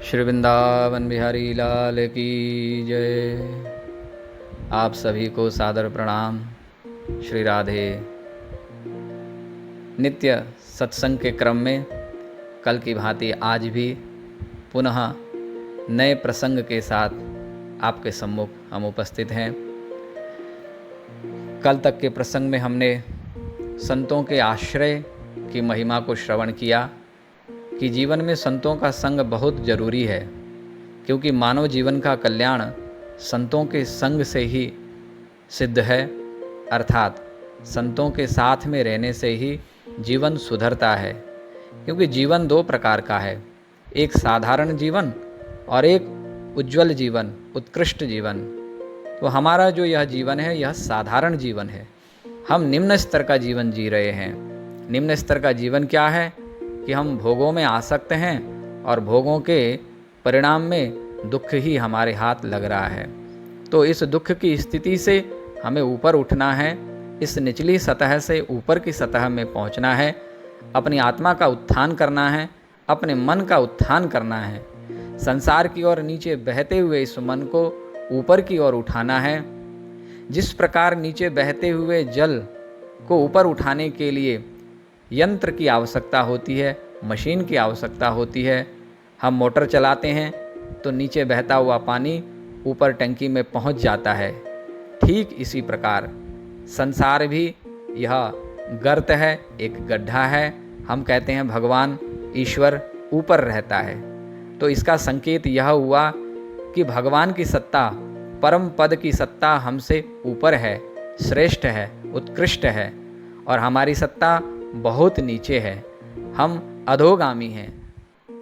श्री वृंदावन बिहारी लाल की जय। आप सभी को सादर प्रणाम। श्री राधे। नित्य सत्संग के क्रम में कल की भांति आज भी पुनः नए प्रसंग के साथ आपके सम्मुख हम उपस्थित हैं। कल तक के प्रसंग में हमने संतों के आश्रय की महिमा को श्रवण किया कि जीवन में संतों का संग बहुत जरूरी है, क्योंकि मानव जीवन का कल्याण संतों के संग से ही सिद्ध है। अर्थात संतों के साथ में रहने से ही जीवन सुधरता है, क्योंकि जीवन दो प्रकार का है, एक साधारण जीवन और एक उज्जवल जीवन, उत्कृष्ट जीवन। तो हमारा जो यह जीवन है यह साधारण जीवन है। हम निम्न स्तर का जीवन जी रहे हैं। निम्न स्तर का जीवन क्या है कि हम भोगों में आसक्त हैं और भोगों के परिणाम में दुख ही हमारे हाथ लग रहा है। तो इस दुख की स्थिति से हमें ऊपर उठना है, इस निचली सतह से ऊपर की सतह में पहुंचना है, अपनी आत्मा का उत्थान करना है, अपने मन का उत्थान करना है। संसार की ओर नीचे बहते हुए इस मन को ऊपर की ओर उठाना है। जिस प्रकार नीचे बहते हुए जल को ऊपर उठाने के लिए यंत्र की आवश्यकता होती है, मशीन की आवश्यकता होती है। हम मोटर चलाते हैं तो नीचे बहता हुआ पानी ऊपर टंकी में पहुंच जाता है। ठीक इसी प्रकार संसार भी यह गर्त है, एक गड्ढा है। हम कहते हैं भगवान ईश्वर ऊपर रहता है, तो इसका संकेत यह हुआ कि भगवान की सत्ता, परम पद की सत्ता हमसे ऊपर है, श्रेष्ठ है, उत्कृष्ट है, और हमारी सत्ता बहुत नीचे है। हम अधोगामी हैं।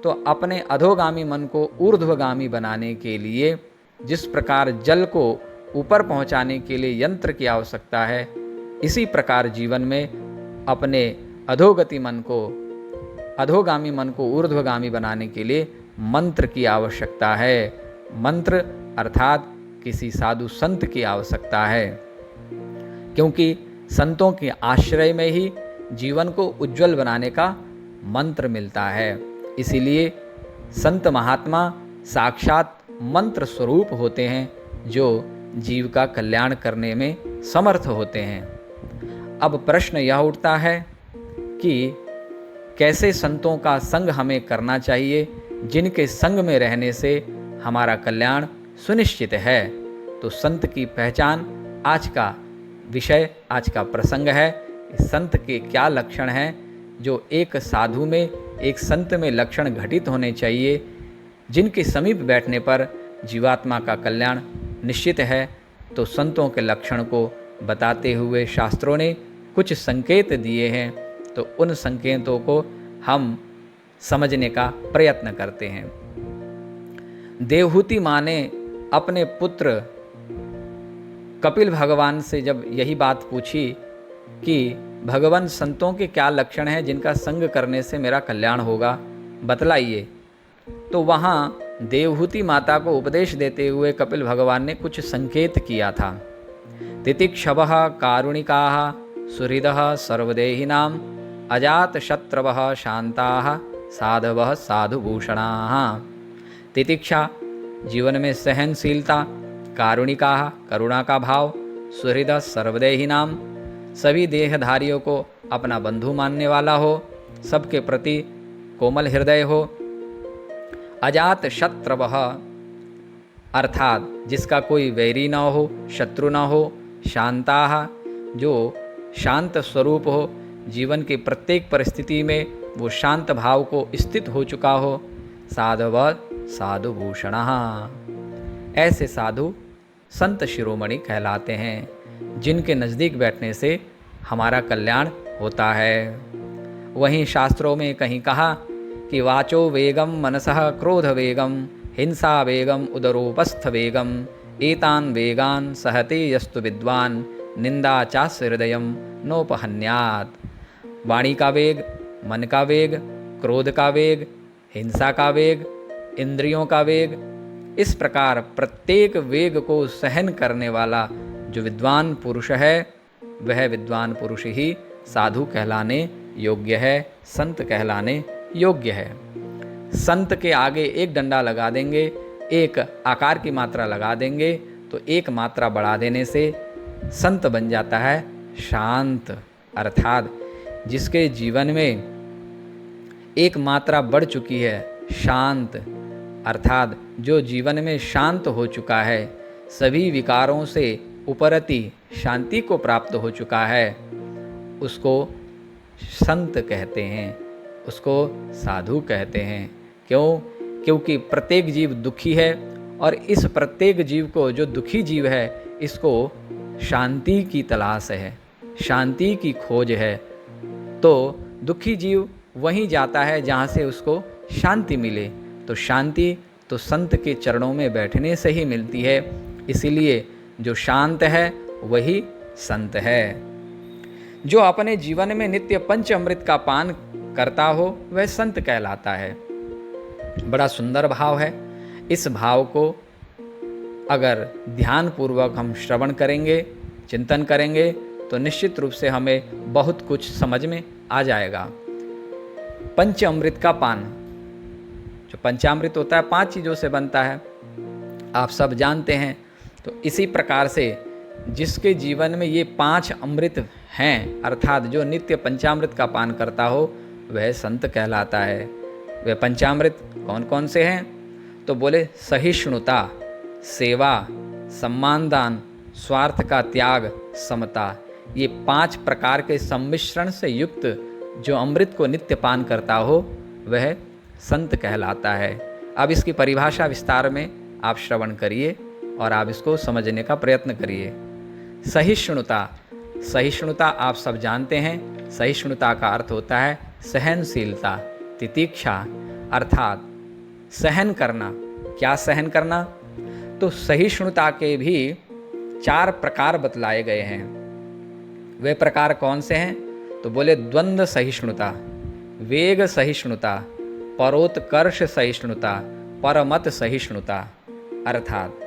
तो अपने अधोगामी मन को ऊर्ध्वगामी बनाने के लिए जिस प्रकार जल को ऊपर पहुंचाने के लिए यंत्र की आवश्यकता है, इसी प्रकार जीवन में अपने अधोगामी मन को ऊर्ध्वगामी बनाने के लिए मंत्र की आवश्यकता है। मंत्र अर्थात किसी साधु संत की आवश्यकता है, क्योंकि संतों के आश्रय में ही जीवन को उज्जवल बनाने का मंत्र मिलता है। इसीलिए संत महात्मा साक्षात मंत्र स्वरूप होते हैं, जो जीव का कल्याण करने में समर्थ होते हैं। अब प्रश्न यह उठता है कि कैसे संतों का संग हमें करना चाहिए, जिनके संग में रहने से हमारा कल्याण सुनिश्चित है। तो संत की पहचान आज का विषय, आज का प्रसंग है। संत के क्या लक्षण हैं जो एक साधु में, एक संत में लक्षण घटित होने चाहिए, जिनके समीप बैठने पर जीवात्मा का कल्याण निश्चित है। तो संतों के लक्षण को बताते हुए शास्त्रों ने कुछ संकेत दिए हैं, तो उन संकेतों को हम समझने का प्रयत्न करते हैं। देवहूति माँ ने अपने पुत्र कपिल भगवान से जब यही बात पूछी कि भगवान संतों के क्या लक्षण हैं जिनका संग करने से मेरा कल्याण होगा, बतलाइए, तो वहाँ देवहूति माता को उपदेश देते हुए कपिल भगवान ने कुछ संकेत किया था। तितिक्षवः कारुणिकाः सुहृदः सर्वदेहिनां अजात शत्रवः शांताः साधवः साधुभूषणाः। तितिक्षा जीवन में सहनशीलता, कारुणिकाः करुणा का भाव, सुहृदः सर्वदेहिनां सभी देहधारियों को अपना बंधु मानने वाला हो, सबके प्रति कोमल हृदय हो, अजात शत्रवः अर्थात जिसका कोई वैरी न हो, शत्रु न हो, शांताः जो शांत स्वरूप हो, जीवन की प्रत्येक परिस्थिति में वो शांत भाव को स्थित हो चुका हो, साधवः साधुभूषणः ऐसे साधु संत शिरोमणि कहलाते हैं, जिनके नज़दीक बैठने से हमारा कल्याण होता है। वहीं शास्त्रों में कहीं कहा कि वाचो वेगम मनसः क्रोध वेगम हिंसा वेगम उदरोपस्थ वेगम एतान वेगान सहते यस्तु विद्वान निंदा चास्य हृदयम नोपहन्यात्। वाणी का वेग, मन का वेग, क्रोध का वेग, हिंसा का वेग, इंद्रियों का वेग, इस प्रकार प्रत्येक वेग को सहन करने वाला जो विद्वान पुरुष है, वह विद्वान पुरुष ही साधु कहलाने योग्य है, संत कहलाने योग्य है। संत के आगे एक डंडा लगा देंगे, एक आकार की मात्रा लगा देंगे, तो एक मात्रा बढ़ा देने से संत बन जाता है शांत। अर्थात जिसके जीवन में एक मात्रा बढ़ चुकी है शांत, अर्थात जो जीवन में शांत हो चुका है, सभी विकारों से उपरति शांति को प्राप्त हो चुका है, उसको संत कहते हैं, उसको साधु कहते हैं। क्यों? क्योंकि प्रत्येक जीव दुखी है और इस प्रत्येक जीव को, जो दुखी जीव है, इसको शांति की तलाश है, शांति की खोज है। तो दुखी जीव वहीं जाता है जहाँ से उसको शांति मिले। तो शांति तो संत के चरणों में बैठने से ही मिलती है। इसीलिए जो शांत है वही संत है। जो अपने जीवन में नित्य पंच अमृत का पान करता हो वह संत कहलाता है। बड़ा सुंदर भाव है। इस भाव को अगर ध्यानपूर्वक हम श्रवण करेंगे, चिंतन करेंगे, तो निश्चित रूप से हमें बहुत कुछ समझ में आ जाएगा। पंच अमृत का पान, जो पंचामृत होता है 5 चीज़ों से बनता है, आप सब जानते हैं। तो इसी प्रकार से जिसके जीवन में ये 5 अमृत हैं, अर्थात जो नित्य पंचामृत का पान करता हो, वह संत कहलाता है। वे पंचामृत कौन कौन से हैं? तो बोले सहिष्णुता, सेवा, सम्मानदान, स्वार्थ का त्याग, समता। ये 5 प्रकार के सम्मिश्रण से युक्त जो अमृत को नित्य पान करता हो वह संत कहलाता है। अब इसकी परिभाषा विस्तार में आप श्रवण करिए और आप इसको समझने का प्रयत्न करिए। सहिष्णुता, सहिष्णुता आप सब जानते हैं। सहिष्णुता का अर्थ होता है सहनशीलता, तितिक्षा, अर्थात सहन करना। क्या सहन करना? तो सहिष्णुता के भी 4 प्रकार बतलाए गए हैं। वे प्रकार कौन से हैं? तो बोले द्वंद्व सहिष्णुता, वेग सहिष्णुता, परोत्कर्ष सहिष्णुता, परमत सहिष्णुता। अर्थात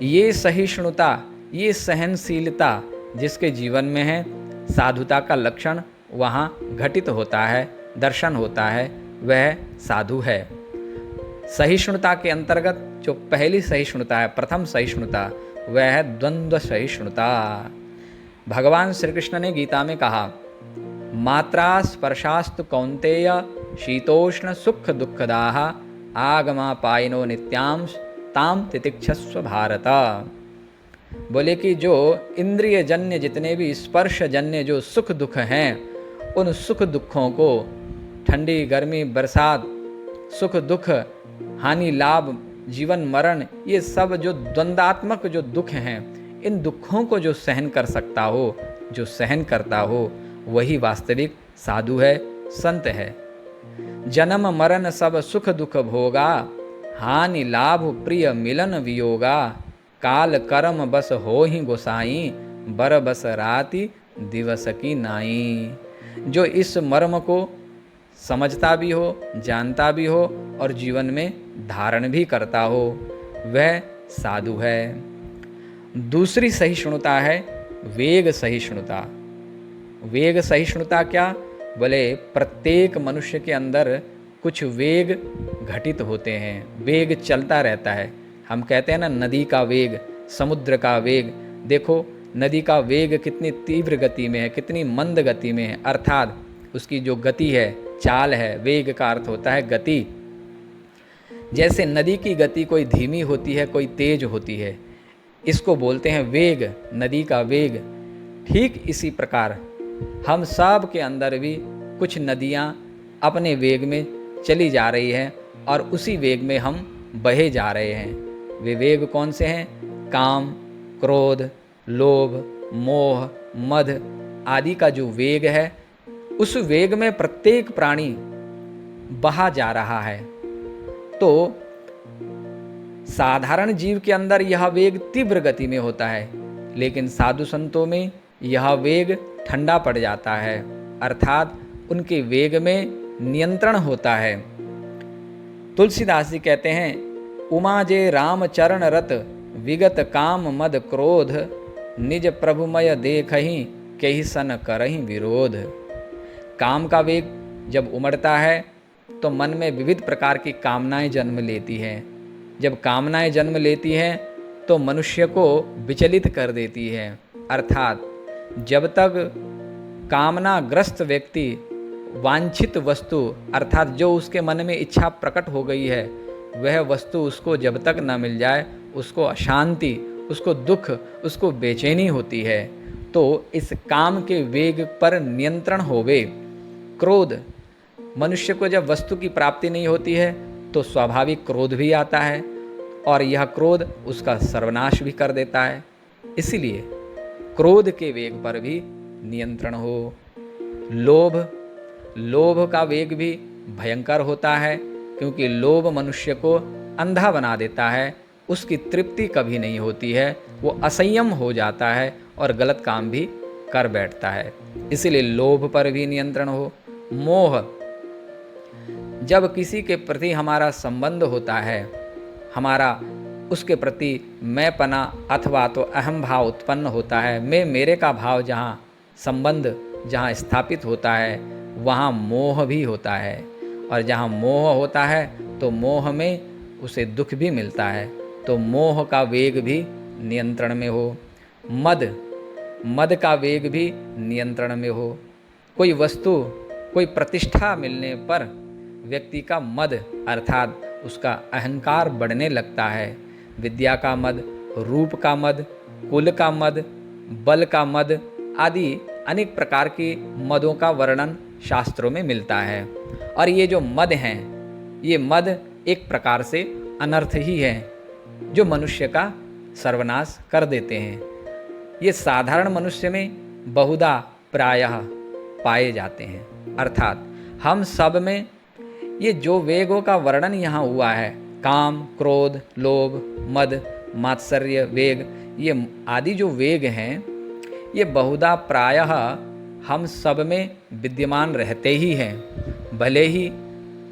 ये सहिष्णुता, ये सहनशीलता जिसके जीवन में है, साधुता का लक्षण वहाँ घटित होता है, दर्शन होता है, वह साधु है। सहिष्णुता के अंतर्गत जो पहली सहिष्णुता है, प्रथम सहिष्णुता, वह है द्वंद्व सहिष्णुता। भगवान श्री कृष्ण ने गीता में कहा, मात्रा स्पर्शास्तु कौन्तेय शीतोष्ण सुख दुःखदाः आगमापायिनो नित्यांश ताम तितिक्षस्व भारत। बोले कि जो इंद्रिय जन्य जितने भी स्पर्श जन्य जो सुख दुख हैं, उन सुख दुखों को, ठंडी गर्मी बरसात, सुख दुख, हानि लाभ, जीवन मरण, ये सब जो द्वंद्वात्मक जो दुख हैं, इन दुखों को जो सहन कर सकता हो, जो सहन करता हो, वही वास्तविक साधु है, संत है। जन्म मरण सब सुख दुख भोगा, हानि लाभ प्रिय मिलन वियोगा, काल कर्म बस हो ही गोसाई, बर बस राति दिवस की नाई। जो इस मर्म को समझता भी हो, जानता भी हो और जीवन में धारण भी करता हो, वह साधु है। दूसरी सहिष्णुता है वेग सहिष्णुता। वेग सहिष्णुता क्या? बोले प्रत्येक मनुष्य के अंदर कुछ वेग घटित होते हैं, वेग चलता रहता है। हम कहते हैं ना, नदी का वेग, समुद्र का वेग। देखो नदी का वेग कितनी तीव्र गति में है, कितनी मंद गति में है, अर्थात उसकी जो गति है, चाल है। वेग का अर्थ होता है गति। जैसे नदी की गति कोई धीमी होती है, कोई तेज होती है, इसको बोलते हैं वेग, नदी का वेग। ठीक इसी प्रकार हम सब के अंदर भी कुछ नदियाँ अपने वेग में चली जा रही हैं और उसी वेग में हम बहे जा रहे हैं। वे वेग कौन से हैं? काम, क्रोध, लोभ, मोह, मद आदि का जो वेग है, उस वेग में प्रत्येक प्राणी बहा जा रहा है। तो साधारण जीव के अंदर यह वेग तीव्र गति में होता है, लेकिन साधु संतों में यह वेग ठंडा पड़ जाता है, अर्थात उनके वेग में नियंत्रण होता है। तुलसीदास जी कहते हैं, उमा जे राम चरण रत विगत काम मद क्रोध, निज प्रभुमय देखहि केहि सन करहि विरोध। काम का वेग जब उमड़ता है तो मन में विविध प्रकार की कामनाएं जन्म लेती हैं। जब कामनाएं जन्म लेती हैं तो मनुष्य को विचलित कर देती है। अर्थात जब तक कामनाग्रस्त व्यक्ति वांछित वस्तु अर्थात जो उसके मन में इच्छा प्रकट हो गई है वह वस्तु उसको जब तक न मिल जाए उसको अशांति, उसको दुख, उसको बेचैनी होती है। तो इस काम के वेग पर नियंत्रण होवे। क्रोध, मनुष्य को जब वस्तु की प्राप्ति नहीं होती है तो स्वाभाविक क्रोध भी आता है और यह क्रोध उसका सर्वनाश भी कर देता है। इसलिए क्रोध के वेग पर भी नियंत्रण हो। लोभ, लोभ का वेग भी भयंकर होता है क्योंकि लोभ मनुष्य को अंधा बना देता है, उसकी तृप्ति कभी नहीं होती है, वो असंयम हो जाता है और गलत काम भी कर बैठता है। इसलिए लोभ पर भी नियंत्रण हो। मोह, जब किसी के प्रति हमारा संबंध होता है, हमारा उसके प्रति मैंपना अथवा तो अहम भाव उत्पन्न होता है, मैं मेरे का भाव जहाँ संबंध जहाँ स्थापित होता है वहाँ मोह भी होता है और जहाँ मोह होता है तो मोह में उसे दुख भी मिलता है। तो मोह का वेग भी नियंत्रण में हो। मद, मद का वेग भी नियंत्रण में हो। कोई वस्तु, कोई प्रतिष्ठा मिलने पर व्यक्ति का मद अर्थात उसका अहंकार बढ़ने लगता है। विद्या का मद, रूप का मद, कुल का मद, बल का मद आदि अनेक प्रकार के मदों का वर्णन शास्त्रों में मिलता है। और ये जो मद हैं, ये मद एक प्रकार से अनर्थ ही है जो मनुष्य का सर्वनाश कर देते हैं। ये साधारण मनुष्य में बहुधा प्रायः पाए जाते हैं। अर्थात हम सब में ये जो वेगों का वर्णन यहाँ हुआ है, काम, क्रोध, लोभ, मद, मात्सर्य वेग, ये आदि जो वेग हैं ये बहुधा प्रायः हम सब में विद्यमान रहते ही हैं। भले ही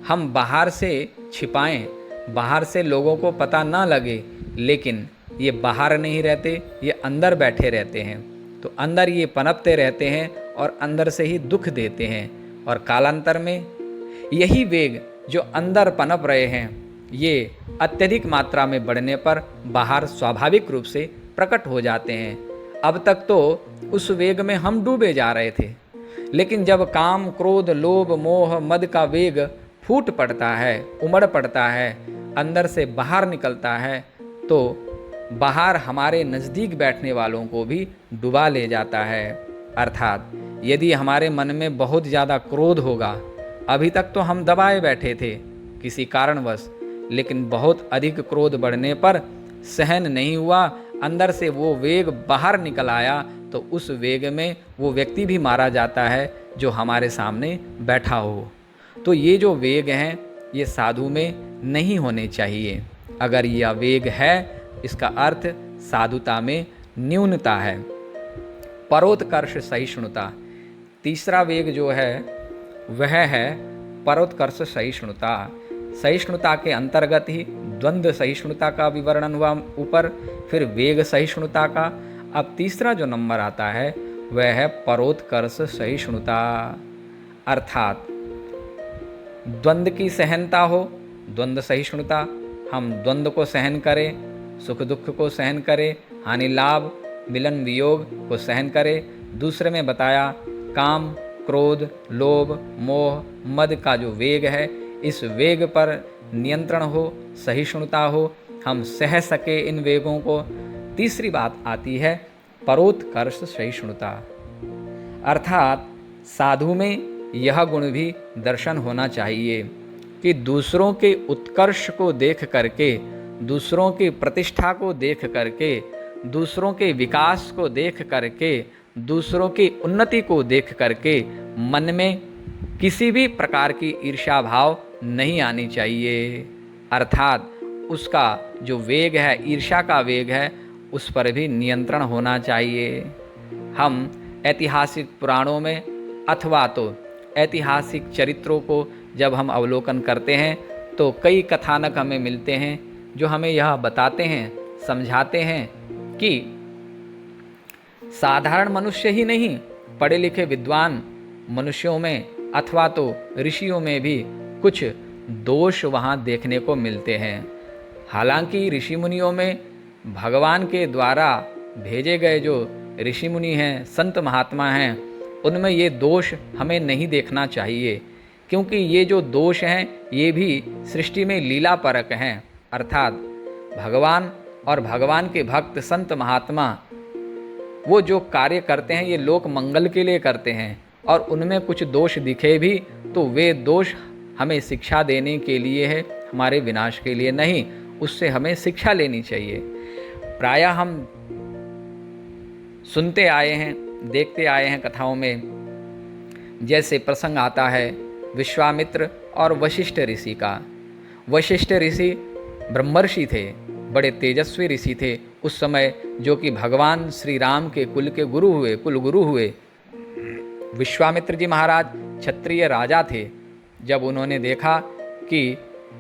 हम बाहर से छिपाएं, बाहर से लोगों को पता ना लगे, लेकिन ये बाहर नहीं रहते, ये अंदर बैठे रहते हैं। तो अंदर ये पनपते रहते हैं और अंदर से ही दुख देते हैं। और कालांतर में यही वेग जो अंदर पनप रहे हैं ये अत्यधिक मात्रा में बढ़ने पर बाहर स्वाभाविक रूप से प्रकट हो जाते हैं। अब तक तो उस वेग में हम डूबे जा रहे थे, लेकिन जब काम, क्रोध, लोभ, मोह, मद का वेग फूट पड़ता है, उमड़ पड़ता है, अंदर से बाहर निकलता है, तो बाहर हमारे नज़दीक बैठने वालों को भी डुबा ले जाता है। अर्थात यदि हमारे मन में बहुत ज़्यादा क्रोध होगा, अभी तक तो हम दबाए बैठे थे किसी कारणवश, लेकिन बहुत अधिक क्रोध बढ़ने पर सहन नहीं हुआ, अंदर से वो वेग बाहर निकल आया, तो उस वेग में वो व्यक्ति भी मारा जाता है जो हमारे सामने बैठा हो। तो ये जो वेग हैं ये साधु में नहीं होने चाहिए। अगर यह वेग है इसका अर्थ साधुता में न्यूनता है। परोत्कर्ष सहिष्णुता, तीसरा वेग जो है वह है परोत्कर्ष सहिष्णुता। सहिष्णुता के अंतर्गत ही द्वंद्व सहिष्णुता का भी वर्णन हुआ ऊपर, फिर वेग सहिष्णुता का। अब तीसरा जो नंबर आता है वह है परोत्कर्ष सहिष्णुता। अर्थात द्वंद्व की सहनता हो, द्वंद्व सहिष्णुता, हम द्वंद्व को सहन करें, सुख दुख को सहन करें, हानि लाभ, मिलन वियोग को सहन करें। दूसरे में बताया काम, क्रोध, लोभ, मोह, मद का जो वेग है, इस वेग पर नियंत्रण हो, सहिष्णुता हो, हम सह सके इन वेगों को। तीसरी बात आती है परोत्कर्ष सहिष्णुता। अर्थात साधु में यह गुण भी दर्शन होना चाहिए कि दूसरों के उत्कर्ष को देख करके, दूसरों की प्रतिष्ठा को देख करके, दूसरों के विकास को देख करके, दूसरों की उन्नति को देख करके मन में किसी भी प्रकार की ईर्ष्या भाव नहीं आनी चाहिए। अर्थात उसका जो वेग है, ईर्ष्या का वेग है, उस पर भी नियंत्रण होना चाहिए। हम ऐतिहासिक पुराणों में अथवा तो ऐतिहासिक चरित्रों को जब हम अवलोकन करते हैं तो कई कथानक हमें मिलते हैं जो हमें यह बताते हैं, समझाते हैं कि साधारण मनुष्य ही नहीं, पढ़े लिखे विद्वान मनुष्यों में अथवा तो ऋषियों में भी कुछ दोष वहाँ देखने को मिलते हैं। हालांकि ऋषि मुनियों में भगवान के द्वारा भेजे गए जो ऋषि मुनि हैं, संत महात्मा हैं, उनमें ये दोष हमें नहीं देखना चाहिए, क्योंकि ये जो दोष हैं ये भी सृष्टि में लीला परक हैं। अर्थात भगवान और भगवान के भक्त संत महात्मा वो जो कार्य करते हैं ये लोक मंगल के लिए करते हैं, और उनमें कुछ दोष दिखे भी तो वे दोष हमें शिक्षा देने के लिए है, हमारे विनाश के लिए नहीं। उससे हमें शिक्षा लेनी चाहिए। प्रायः हम सुनते आए हैं, देखते आए हैं कथाओं में, जैसे प्रसंग आता है विश्वामित्र और वशिष्ठ ऋषि का। वशिष्ठ ऋषि ब्रह्मर्षि थे, बड़े तेजस्वी ऋषि थे उस समय, जो कि भगवान श्री राम के कुल के गुरु हुए, कुल गुरु हुए। विश्वामित्र जी महाराज क्षत्रिय राजा थे। जब उन्होंने देखा कि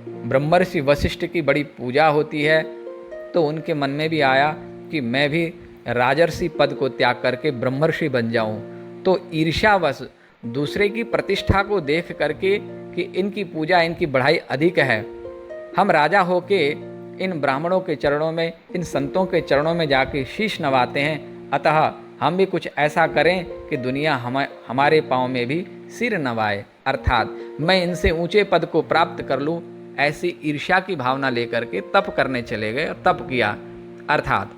ब्रह्मर्षि वशिष्ठ की बड़ी पूजा होती है, तो उनके मन में भी आया कि मैं भी राजर्षि पद को त्याग करके ब्रह्मर्षि बन जाऊं। तो ईर्ष्यावश दूसरे की प्रतिष्ठा को देख करके कि इनकी पूजा, इनकी बढ़ाई अधिक है, हम राजा होके इन ब्राह्मणों के चरणों में, इन संतों के चरणों में जाके शीश नवाते हैं, अतः हम भी कुछ ऐसा करें कि दुनिया हमारे पाँव में भी सिर नवाए, अर्थात मैं इनसे ऊंचे पद को प्राप्त कर लूँ। ऐसी ईर्ष्या की भावना लेकर के तप करने चले गए और तप किया। अर्थात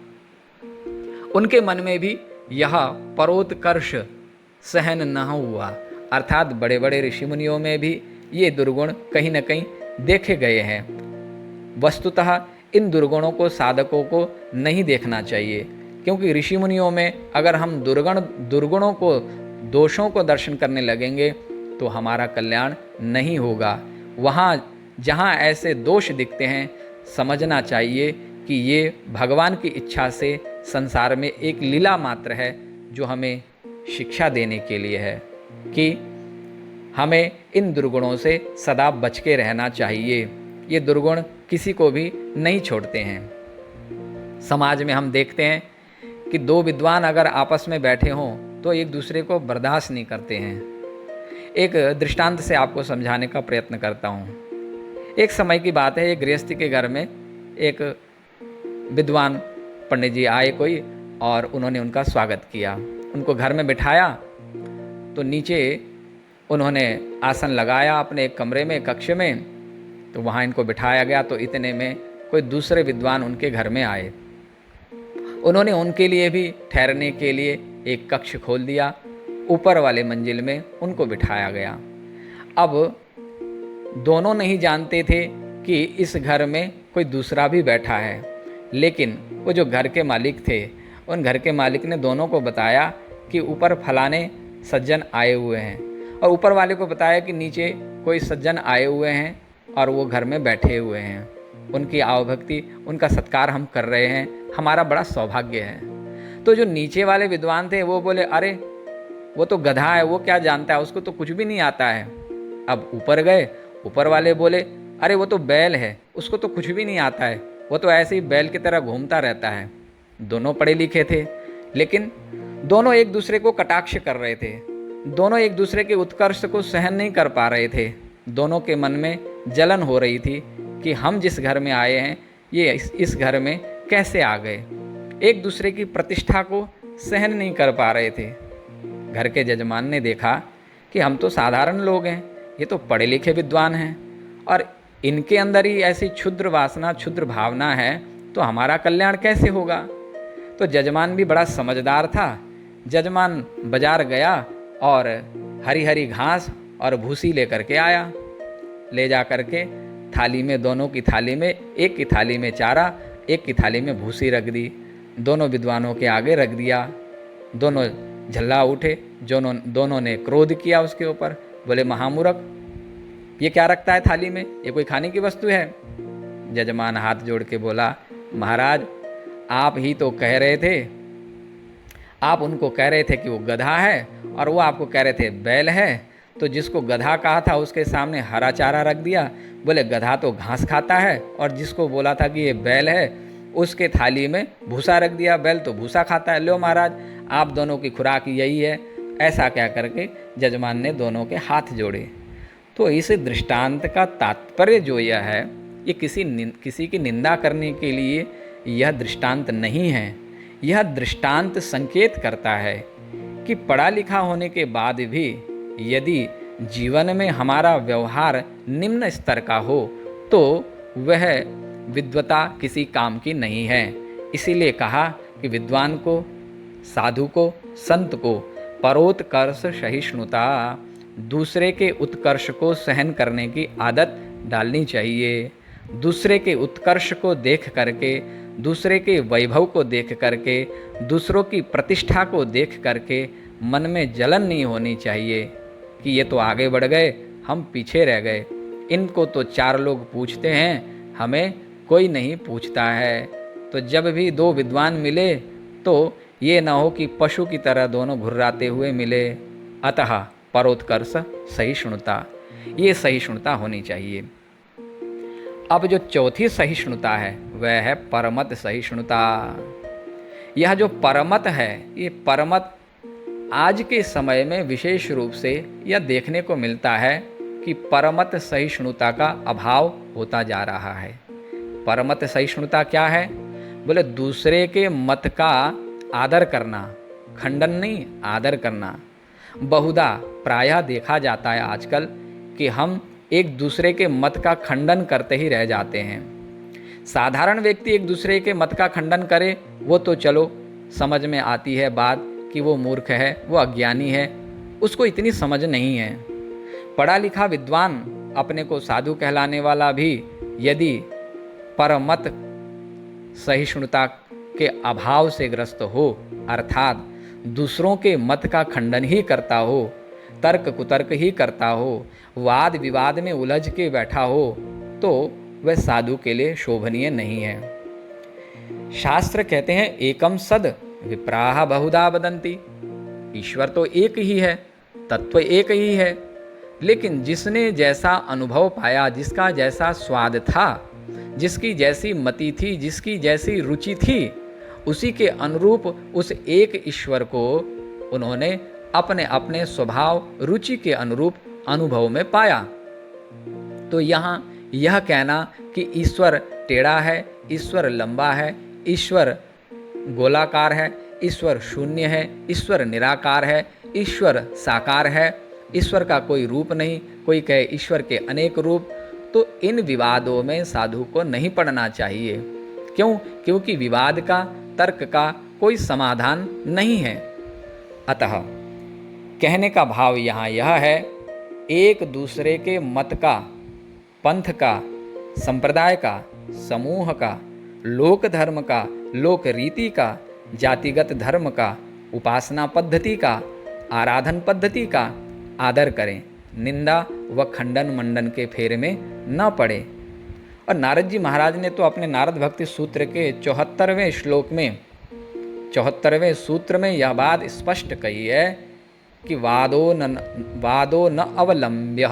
उनके मन में भी यह परोत्कर्ष सहन न हुआ। अर्थात बड़े बड़े ऋषि मुनियों में भी ये दुर्गुण कहीं न कहीं देखे गए हैं। वस्तुतः इन दुर्गुणों को साधकों को नहीं देखना चाहिए, क्योंकि ऋषि मुनियों में अगर हम दुर्गुणों को, दोषों को दर्शन करने लगेंगे तो हमारा कल्याण नहीं होगा। वहाँ जहाँ ऐसे दोष दिखते हैं, समझना चाहिए कि ये भगवान की इच्छा से संसार में एक लीला मात्र है, जो हमें शिक्षा देने के लिए है कि हमें इन दुर्गुणों से सदा बच के रहना चाहिए। ये दुर्गुण किसी को भी नहीं छोड़ते हैं। समाज में हम देखते हैं कि दो विद्वान अगर आपस में बैठे हों तो एक दूसरे को बर्दाश्त नहीं करते हैं। एक दृष्टांत से आपको समझाने का प्रयत्न करता हूँ। एक समय की बात है, एक गृहस्थी के घर में एक विद्वान पंडित जी आए कोई, और उन्होंने उनका स्वागत किया। उनको घर में बिठाया तो नीचे उन्होंने आसन लगाया अपने एक कमरे में, कक्ष में, तो वहाँ इनको बिठाया गया। तो इतने में कोई दूसरे विद्वान उनके घर में आए। उन्होंने उनके लिए भी ठहरने के लिए एक कक्ष खोल दिया। ऊपर वाले मंजिल में उनको बिठाया गया। अब दोनों नहीं जानते थे कि इस घर में कोई दूसरा भी बैठा है, लेकिन वो जो घर के मालिक थे, उन घर के मालिक ने दोनों को बताया कि ऊपर फलाने सज्जन आए हुए हैं, और ऊपर वाले को बताया कि नीचे कोई सज्जन आए हुए हैं और वो घर में बैठे हुए हैं। उनकी आवभक्ति, उनका सत्कार हम कर रहे हैं, हमारा बड़ा सौभाग्य है। तो जो नीचे वाले विद्वान थे वो बोले, अरे वो तो गधा है, वो क्या जानता है, उसको तो कुछ भी नहीं आता है। अब ऊपर गए, ऊपर वाले बोले, अरे वो तो बैल है, उसको तो कुछ भी नहीं आता है, वो तो ऐसे ही बैल की तरह घूमता रहता है। दोनों पढ़े लिखे थे, लेकिन दोनों एक दूसरे को कटाक्ष कर रहे थे। दोनों एक दूसरे के उत्कर्ष को सहन नहीं कर पा रहे थे। दोनों के मन में जलन हो रही थी कि हम जिस घर में आए हैं ये इस घर में कैसे आ गए। एक दूसरे की प्रतिष्ठा को सहन नहीं कर पा रहे थे। घर के जजमान ने देखा कि हम तो साधारण लोग हैं, ये तो पढ़े लिखे विद्वान हैं, और इनके अंदर ही ऐसी क्षुद्र वासना, क्षुद्र भावना है, तो हमारा कल्याण कैसे होगा। तो जजमान भी बड़ा समझदार था। जजमान बाजार गया और हरी हरी घास और भूसी लेकर के आया। ले जा करके थाली में, दोनों की थाली में, एक की थाली में चारा, एक की थाली में भूसी रख दी। दोनों विद्वानों के आगे रख दिया। दोनों झल्ला उठे। दोनों ने क्रोध किया उसके ऊपर। बोले, महामूर्ख, ये क्या रखता है थाली में, ये कोई खाने की वस्तु है। जजमान हाथ जोड़ के बोला, महाराज आप ही तो कह रहे थे, आप उनको कह रहे थे कि वो गधा है, और वो आपको कह रहे थे बैल है। तो जिसको गधा कहा था उसके सामने हरा चारा रख दिया। बोले गधा तो घास खाता है, और जिसको बोला था कि ये बैल है उसके थाली में भूसा रख दिया, बैल तो भूसा खाता है। लो महाराज, आप दोनों की खुराक यही है। ऐसा क्या करके जजमान ने दोनों के हाथ जोड़े। तो इस दृष्टांत का तात्पर्य जो यह है, ये किसी की निंदा करने के लिए यह दृष्टांत नहीं है। यह दृष्टांत संकेत करता है कि पढ़ा लिखा होने के बाद भी यदि जीवन में हमारा व्यवहार निम्न स्तर का हो तो वह विद्वता किसी काम की नहीं है। इसीलिए कहा कि विद्वान को, साधु को, संत को परोत्कर्ष सहिष्णुता, दूसरे के उत्कर्ष को सहन करने की आदत डालनी चाहिए। दूसरे के उत्कर्ष को देख करके, दूसरे के वैभव को देख करके, दूसरों की प्रतिष्ठा को देख करके मन में जलन नहीं होनी चाहिए कि ये तो आगे बढ़ गए, हम पीछे रह गए, इनको तो 4 लोग पूछते हैं, हमें कोई नहीं पूछता है। तो जब भी 2 विद्वान मिले तो ये न हो कि पशु की तरह दोनों घुर्राते हुए मिले। अतः परोत्कर्ष सहिष्णुता, ये सहिष्णुता होनी चाहिए। अब जो चौथी सहिष्णुता है वह है परमत सहिष्णुता। यह जो परमत है, ये परमत आज के समय में विशेष रूप से यह देखने को मिलता है कि परमत सहिष्णुता का अभाव होता जा रहा है। परमत सहिष्णुता क्या है? बोले दूसरे के मत का आदर करना, खंडन नहीं, आदर करना। बहुधा प्रायः देखा जाता है आजकल कि हम एक दूसरे के मत का खंडन करते ही रह जाते हैं। साधारण व्यक्ति एक दूसरे के मत का खंडन करे वो तो चलो समझ में आती है बात कि वो मूर्ख है, वो अज्ञानी है, उसको इतनी समझ नहीं है। पढ़ा लिखा विद्वान अपने को साधु कहलाने वाला भी यदि परमत सहिष्णुता के अभाव से ग्रस्त हो, अर्थात दूसरों के मत का खंडन ही करता हो, तर्क कुतर्क ही करता हो, वाद विवाद में उलझ के बैठा हो, तो वह साधु के लिए शोभनीय नहीं है। शास्त्र कहते हैं एकम सद विप्राह बहुधा वदन्ति। ईश्वर तो एक ही है, तत्व एक ही है, लेकिन जिसने जैसा अनुभव पाया, जिसका जैसा स्वाद था, जिसकी जैसी मति थी, जिसकी जैसी रुचि थी, उसी के अनुरूप उस एक ईश्वर को उन्होंने अपने अपने स्वभाव रुचि के अनुरूप अनुभव में पाया। तो यहाँ यह कहना कि ईश्वर टेढ़ा है, ईश्वर लंबा है, ईश्वर गोलाकार है, ईश्वर शून्य है, ईश्वर निराकार है, ईश्वर साकार है, ईश्वर का कोई रूप नहीं, कोई कहे ईश्वर के अनेक रूप, तो इन विवादों में साधु को नहीं पड़ना चाहिए। क्यों? क्योंकि विवाद का, तर्क का कोई समाधान नहीं है। अतः कहने का भाव यहाँ यह है, एक दूसरे के मत का, पंथ का, संप्रदाय का, समूह का, लोक धर्म का, लोक रीति का, जातिगत धर्म का, उपासना पद्धति का, आराधन पद्धति का आदर करें, निंदा व खंडन मंडन के फेरे में न पड़े। और नारद जी महाराज ने तो अपने नारद भक्ति सूत्र के 74वें श्लोक में, 74वें सूत्र में यह बात स्पष्ट कही है कि वादो न अवलंब्य,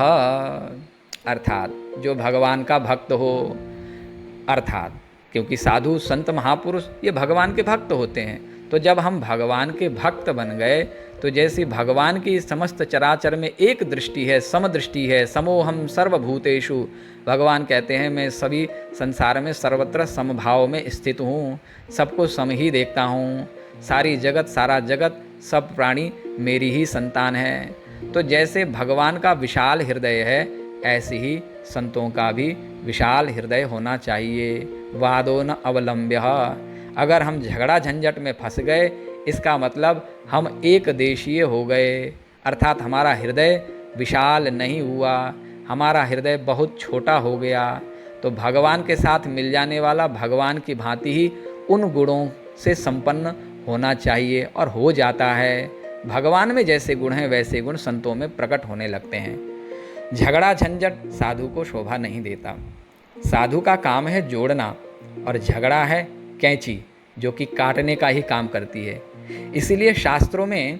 अर्थात जो भगवान का भक्त हो, अर्थात क्योंकि साधु संत महापुरुष ये भगवान के भक्त होते हैं, तो जब हम भगवान के भक्त बन गए तो जैसी भगवान की समस्त चराचर में एक दृष्टि है, समदृष्टि है, समोहम सर्वभूतेषु, भगवान कहते हैं मैं सभी संसार में सर्वत्र समभाव में स्थित हूँ, सबको सम ही देखता हूँ, सारी जगत, सारा जगत, सब प्राणी मेरी ही संतान है। तो जैसे भगवान का विशाल हृदय है, ऐसे ही संतों का भी विशाल हृदय होना चाहिए। वादो न अवलंब्य, अगर हम झगड़ा झंझट में फंस गए, इसका मतलब हम एक देशीय हो गए, अर्थात हमारा हृदय विशाल नहीं हुआ, हमारा हृदय बहुत छोटा हो गया। तो भगवान के साथ मिल जाने वाला भगवान की भांति ही उन गुणों से संपन्न होना चाहिए, और हो जाता है। भगवान में जैसे गुण हैं वैसे गुण संतों में प्रकट होने लगते हैं। झगड़ा झंझट साधु को शोभा नहीं देता। साधु का काम है जोड़ना, और झगड़ा है कैंची, जो कि काटने का ही काम करती है। इसीलिए शास्त्रों में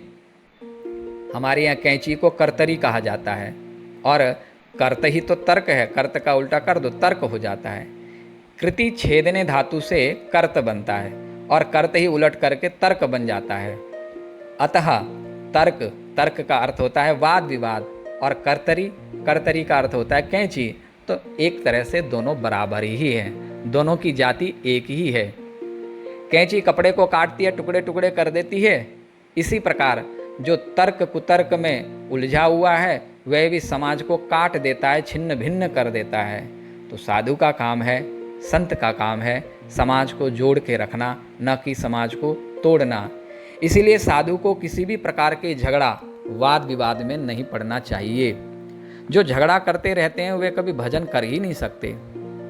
हमारे यहाँ कैंची को कर्तरी कहा जाता है, और कर्त ही तो तर्क है, कर्त का उल्टा कर दो तर्क हो जाता है। कृति छेदने धातु से कर्त बनता है, और कर्त ही उलट करके तर्क बन जाता है। अतः तर्क का अर्थ होता है वाद विवाद, और कर्तरी, कर्तरी का अर्थ होता है कैंची। तो एक तरह से दोनों बराबर ही हैं, दोनों की जाति एक ही है। कैंची कपड़े को काटती है, टुकड़े टुकड़े कर देती है। इसी प्रकार जो तर्क कुतर्क में उलझा हुआ है वह भी समाज को काट देता है, छिन्न भिन्न कर देता है। तो साधु का काम है, संत का काम है समाज को जोड़ के रखना, न कि समाज को तोड़ना। इसीलिए साधु को किसी भी प्रकार के झगड़ा वाद विवाद में नहीं पड़ना चाहिए। जो झगड़ा करते रहते हैं वे कभी भजन कर ही नहीं सकते।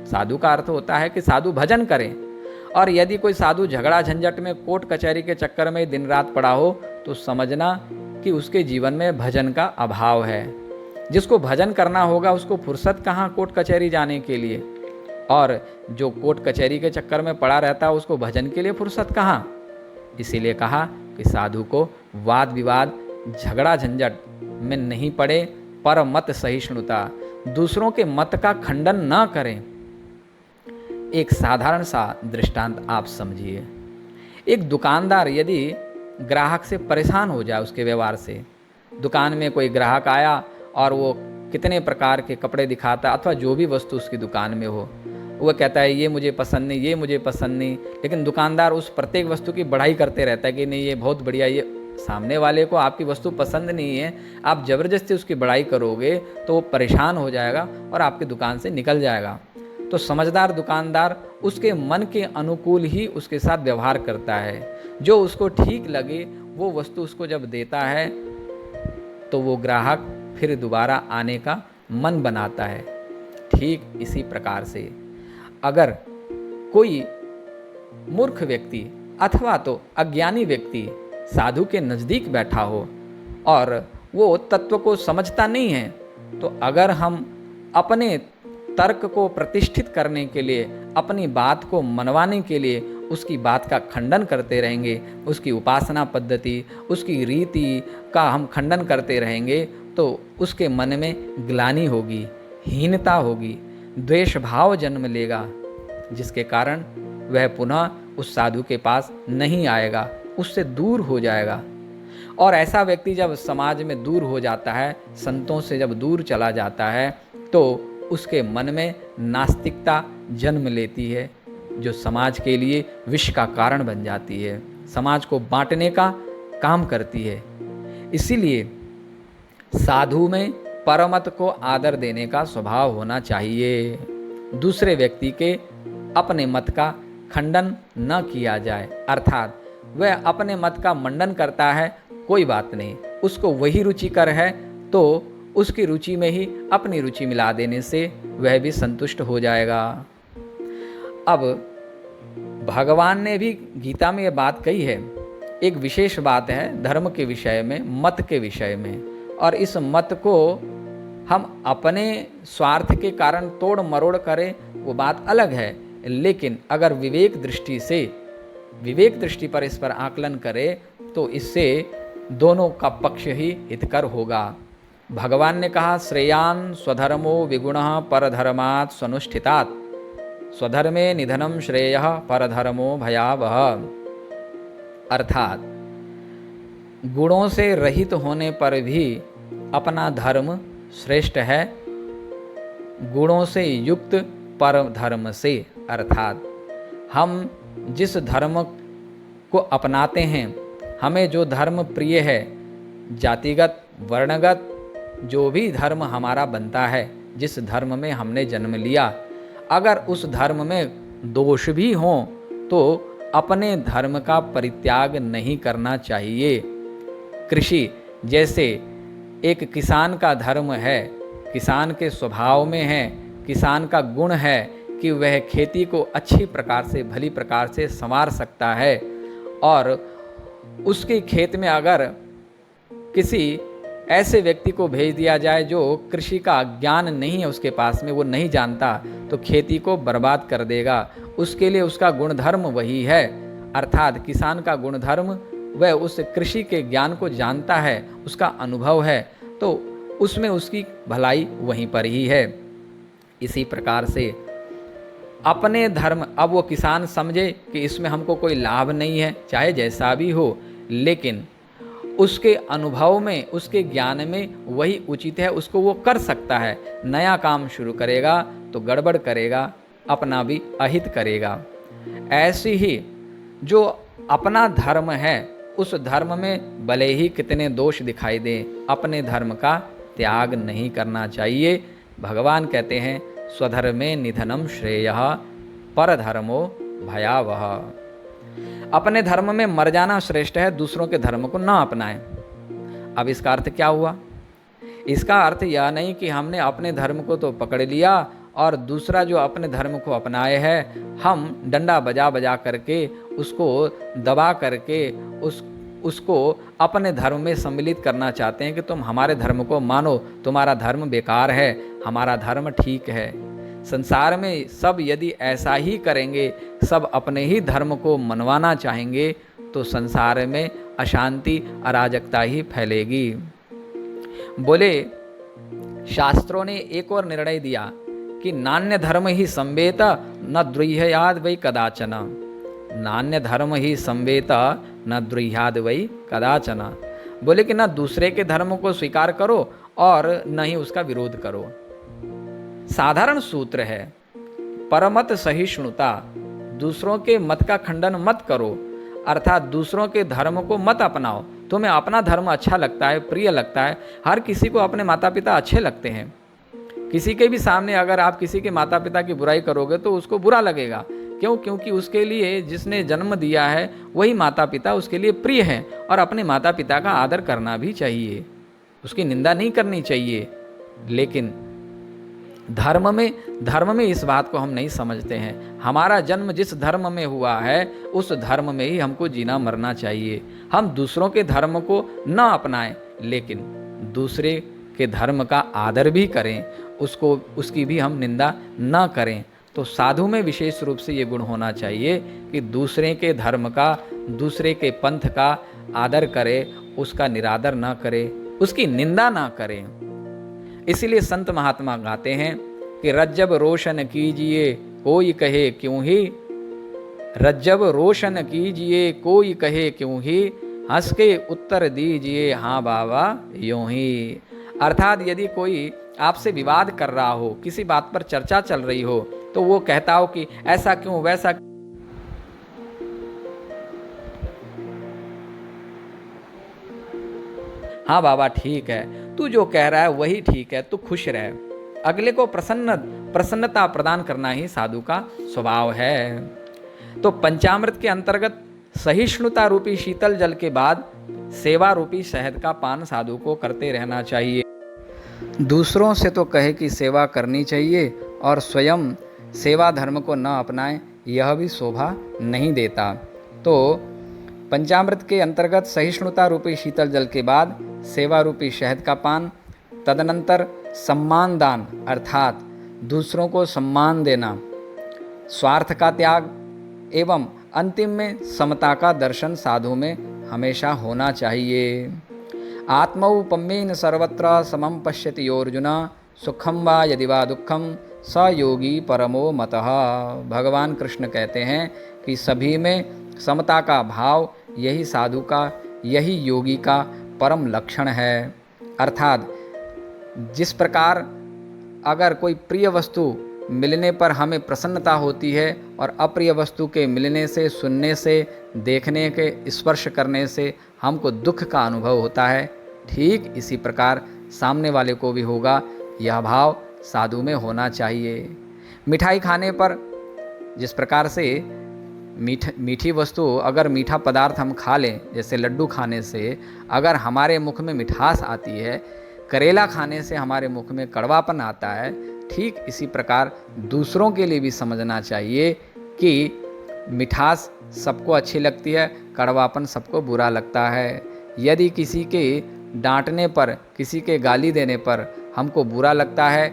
साधु का अर्थ होता है कि साधु भजन करें। और यदि कोई साधु झगड़ा झंझट में कोर्ट कचहरी के चक्कर में दिन रात पड़ा हो तो समझना कि उसके जीवन में भजन का अभाव है। जिसको भजन करना होगा उसको फुर्सत कहाँ कोर्ट कचहरी जाने के लिए, और जो कोर्ट कचहरी के चक्कर में पड़ा रहता है उसको भजन के लिए फुर्सत कहाँ। इसीलिए कहा कि साधु को वाद विवाद झगड़ा झंझट में नहीं पड़े, पर मत सहिष्णुता, दूसरों के मत का खंडन न करें। एक साधारण सा दृष्टांत आप समझिए। एक दुकानदार यदि ग्राहक से परेशान हो जाए उसके व्यवहार से, दुकान में कोई ग्राहक आया और वो कितने प्रकार के कपड़े दिखाता अथवा जो भी वस्तु उसकी दुकान में हो, वो कहता है ये मुझे पसंद नहीं, ये मुझे पसंद नहीं, लेकिन दुकानदार उस प्रत्येक वस्तु की बढ़ाई करते रहता है कि नहीं ये बहुत बढ़िया। ये सामने वाले को आपकी वस्तु पसंद नहीं है, आप ज़बरदस्ती उसकी बढ़ाई करोगे तो वो परेशान हो जाएगा और आपकी दुकान से निकल जाएगा। तो समझदार दुकानदार उसके मन के अनुकूल ही उसके साथ व्यवहार करता है। जो उसको ठीक लगे वो वस्तु उसको जब देता है तो वो ग्राहक फिर दोबारा आने का मन बनाता है। ठीक इसी प्रकार से अगर कोई मूर्ख व्यक्ति अथवा तो अज्ञानी व्यक्ति साधु के नज़दीक बैठा हो और वो तत्व को समझता नहीं है, तो अगर हम अपने तर्क को प्रतिष्ठित करने के लिए, अपनी बात को मनवाने के लिए उसकी बात का खंडन करते रहेंगे, उसकी उपासना पद्धति, उसकी रीति का हम खंडन करते रहेंगे, तो उसके मन में ग्लानि होगी, हीनता होगी, द्वेष भाव जन्म लेगा, जिसके कारण वह पुनः उस साधु के पास नहीं आएगा, उससे दूर हो जाएगा। और ऐसा व्यक्ति जब समाज में दूर हो जाता है, संतों से जब दूर चला जाता है, तो उसके मन में नास्तिकता जन्म लेती है, जो समाज के लिए विष का कारण बन जाती है, समाज को बांटने का काम करती है। इसीलिए साधु में परमत को आदर देने का स्वभाव होना चाहिए। दूसरे व्यक्ति के अपने मत का खंडन न किया जाए, अर्थात वह अपने मत का मंडन करता है, कोई बात नहीं, उसको वही रुचिकर है तो उसकी रुचि में ही अपनी रुचि मिला देने से वह भी संतुष्ट हो जाएगा। अब भगवान ने भी गीता में यह बात कही है। एक विशेष बात है धर्म के विषय में, मत के विषय में, और इस मत को हम अपने स्वार्थ के कारण तोड़ मरोड़ करें वो बात अलग है, लेकिन अगर विवेक दृष्टि पर इस पर आकलन करें तो इससे दोनों का पक्ष ही हितकर होगा। भगवान ने कहा श्रेयान स्वधर्मो विगुणः परधर्मात् स्वनुष्ठितात्, स्वधर्मे निधनम श्रेयः परधर्मो भयावह। अर्थात गुणों से रहित होने पर भी अपना धर्म श्रेष्ठ है, गुणों से युक्त पर धर्म से। अर्थात हम जिस धर्म को अपनाते हैं, हमें जो धर्म प्रिय है, जातिगत वर्णगत जो भी धर्म हमारा बनता है, जिस धर्म में हमने जन्म लिया, अगर उस धर्म में दोष भी हों तो अपने धर्म का परित्याग नहीं करना चाहिए। कृषि जैसे एक किसान का धर्म है, किसान के स्वभाव में है, किसान का गुण है कि वह खेती को अच्छी प्रकार से, भली प्रकार से संवार सकता है, और उसके खेत में अगर किसी ऐसे व्यक्ति को भेज दिया जाए जो कृषि का ज्ञान नहीं है उसके पास में, वो नहीं जानता, तो खेती को बर्बाद कर देगा। उसके लिए उसका गुणधर्म वही है, अर्थात किसान का गुणधर्म वह उस कृषि के ज्ञान को जानता है, उसका अनुभव है, तो उसमें उसकी भलाई वहीं पर ही है। इसी प्रकार से अपने धर्म, अब वो किसान समझे कि इसमें हमको कोई लाभ नहीं है, चाहे जैसा भी हो, लेकिन उसके अनुभव में, उसके ज्ञान में वही उचित है, उसको वो कर सकता है। नया काम शुरू करेगा तो गड़बड़ करेगा, अपना भी अहित करेगा। ऐसी ही जो अपना धर्म है, उस धर्म में भले ही कितने दोष दिखाई दें, अपने धर्म का त्याग नहीं करना चाहिए। भगवान कहते हैं स्वधर्मे निधनम श्रेयः परधर्मो भयावह। अपने धर्म में मर जाना श्रेष्ठ है, दूसरों के धर्म को ना अपनाएं। अब इसका अर्थ क्या हुआ? इसका अर्थ यह नहीं कि हमने अपने धर्म को तो पकड़ लिया और दूसरा जो अपने धर्म को अपनाए है, हम डंडा बजा बजा करके उसको दबा करके उसको अपने धर्म में सम्मिलित करना चाहते हैं कि तुम हमारे धर्म को मानो, तुम्हारा धर्म बेकार है, हमारा धर्म ठीक है। संसार में सब यदि ऐसा ही करेंगे, सब अपने ही धर्म को मनवाना चाहेंगे, तो संसार में अशांति अराजकता ही फैलेगी। बोले शास्त्रों ने एक और निर्णय दिया कि नान्य धर्म ही संवेत न द्रुह्याद वै कदाचन। नान्य धर्म ही संवेत न द्रुह्याद वै कदाचन। बोले कि न दूसरे के धर्म को स्वीकार करो और न ही उसका विरोध करो। साधारण सूत्र है, परमत सहिष्णुता, दूसरों के मत का खंडन मत करो, अर्थात दूसरों के धर्म को मत अपनाओ। तुम्हें अपना धर्म अच्छा लगता है, प्रिय लगता है, हर किसी को अपने माता पिता अच्छे लगते हैं। किसी के भी सामने अगर आप किसी के माता पिता की बुराई करोगे तो उसको बुरा लगेगा। क्यों? क्योंकि उसके लिए जिसने जन्म दिया है वही माता पिता उसके लिए प्रिय है, और अपने माता पिता का आदर करना भी चाहिए, उसकी निंदा नहीं करनी चाहिए। लेकिन धर्म में इस बात को हम नहीं समझते हैं। हमारा जन्म जिस धर्म में हुआ है उस धर्म में ही हमको जीना मरना चाहिए। हम दूसरों के धर्म को न अपनाएं, लेकिन दूसरे के धर्म का आदर भी करें, उसकी भी हम निंदा न करें। तो साधु में विशेष रूप से ये गुण होना चाहिए कि दूसरे के धर्म का, दूसरे के पंथ का आदर करे, उसका निरादर न करे, उसकी निंदा न करें। इसीलिए संत महात्मा गाते हैं कि रज्जब रोशन कीजिए कोई कहे क्यों ही, रज्जब रोशन कीजिए कोई कहे क्यों ही, हंस के उत्तर दीजिए हाँ बाबा यूं ही। अर्थात यदि कोई आपसे विवाद कर रहा हो, किसी बात पर चर्चा चल रही हो, तो वो कहता हो कि ऐसा क्यों वैसा, हाँ बाबा ठीक है, तू जो कह रहा है वही ठीक है, तू खुश रह। अगले को प्रसन्नता प्रदान करना ही साधु का स्वभाव है। तो पंचामृत के अंतर्गत सहिष्णुता रूपी शीतल जल के बाद सेवा रूपी शहद का पान साधु को करते रहना चाहिए। दूसरों से तो कहे कि सेवा करनी चाहिए और स्वयं सेवा धर्म को न अपनाएं, यह भी शोभा नहीं देता। तो पंचामृत के अंतर्गत सहिष्णुता रूपी शीतल जल के बाद सेवा रूपी शहद का पान, तदनंतर सम्मान दान अर्थात दूसरों को सम्मान देना, स्वार्थ का त्याग एवं अंतिम में समता का दर्शन साधु में हमेशा होना चाहिए। आत्मौपम्येन सर्वत्र समं पश्यति योर्जुन, सुखम वा यदि वा दुखम स योगी परमो मतः। भगवान कृष्ण कहते हैं कि सभी में समता का भाव यही साधु का, यही योगी का परम लक्षण है। अर्थात जिस प्रकार अगर कोई प्रिय वस्तु मिलने पर हमें प्रसन्नता होती है और अप्रिय वस्तु के मिलने से, सुनने से, देखने के, स्पर्श करने से हमको दुख का अनुभव होता है, ठीक इसी प्रकार सामने वाले को भी होगा। यह भाव साधु में होना चाहिए। मिठाई खाने पर जिस प्रकार से मीठी वस्तु, अगर मीठा पदार्थ हम खा लें, जैसे लड्डू खाने से अगर हमारे मुख में मिठास आती है, करेला खाने से हमारे मुख में कड़वापन आता है, ठीक इसी प्रकार दूसरों के लिए भी समझना चाहिए कि मिठास सबको अच्छी लगती है, कड़वापन सबको बुरा लगता है। यदि किसी के डांटने पर, किसी के गाली देने पर हमको बुरा लगता है,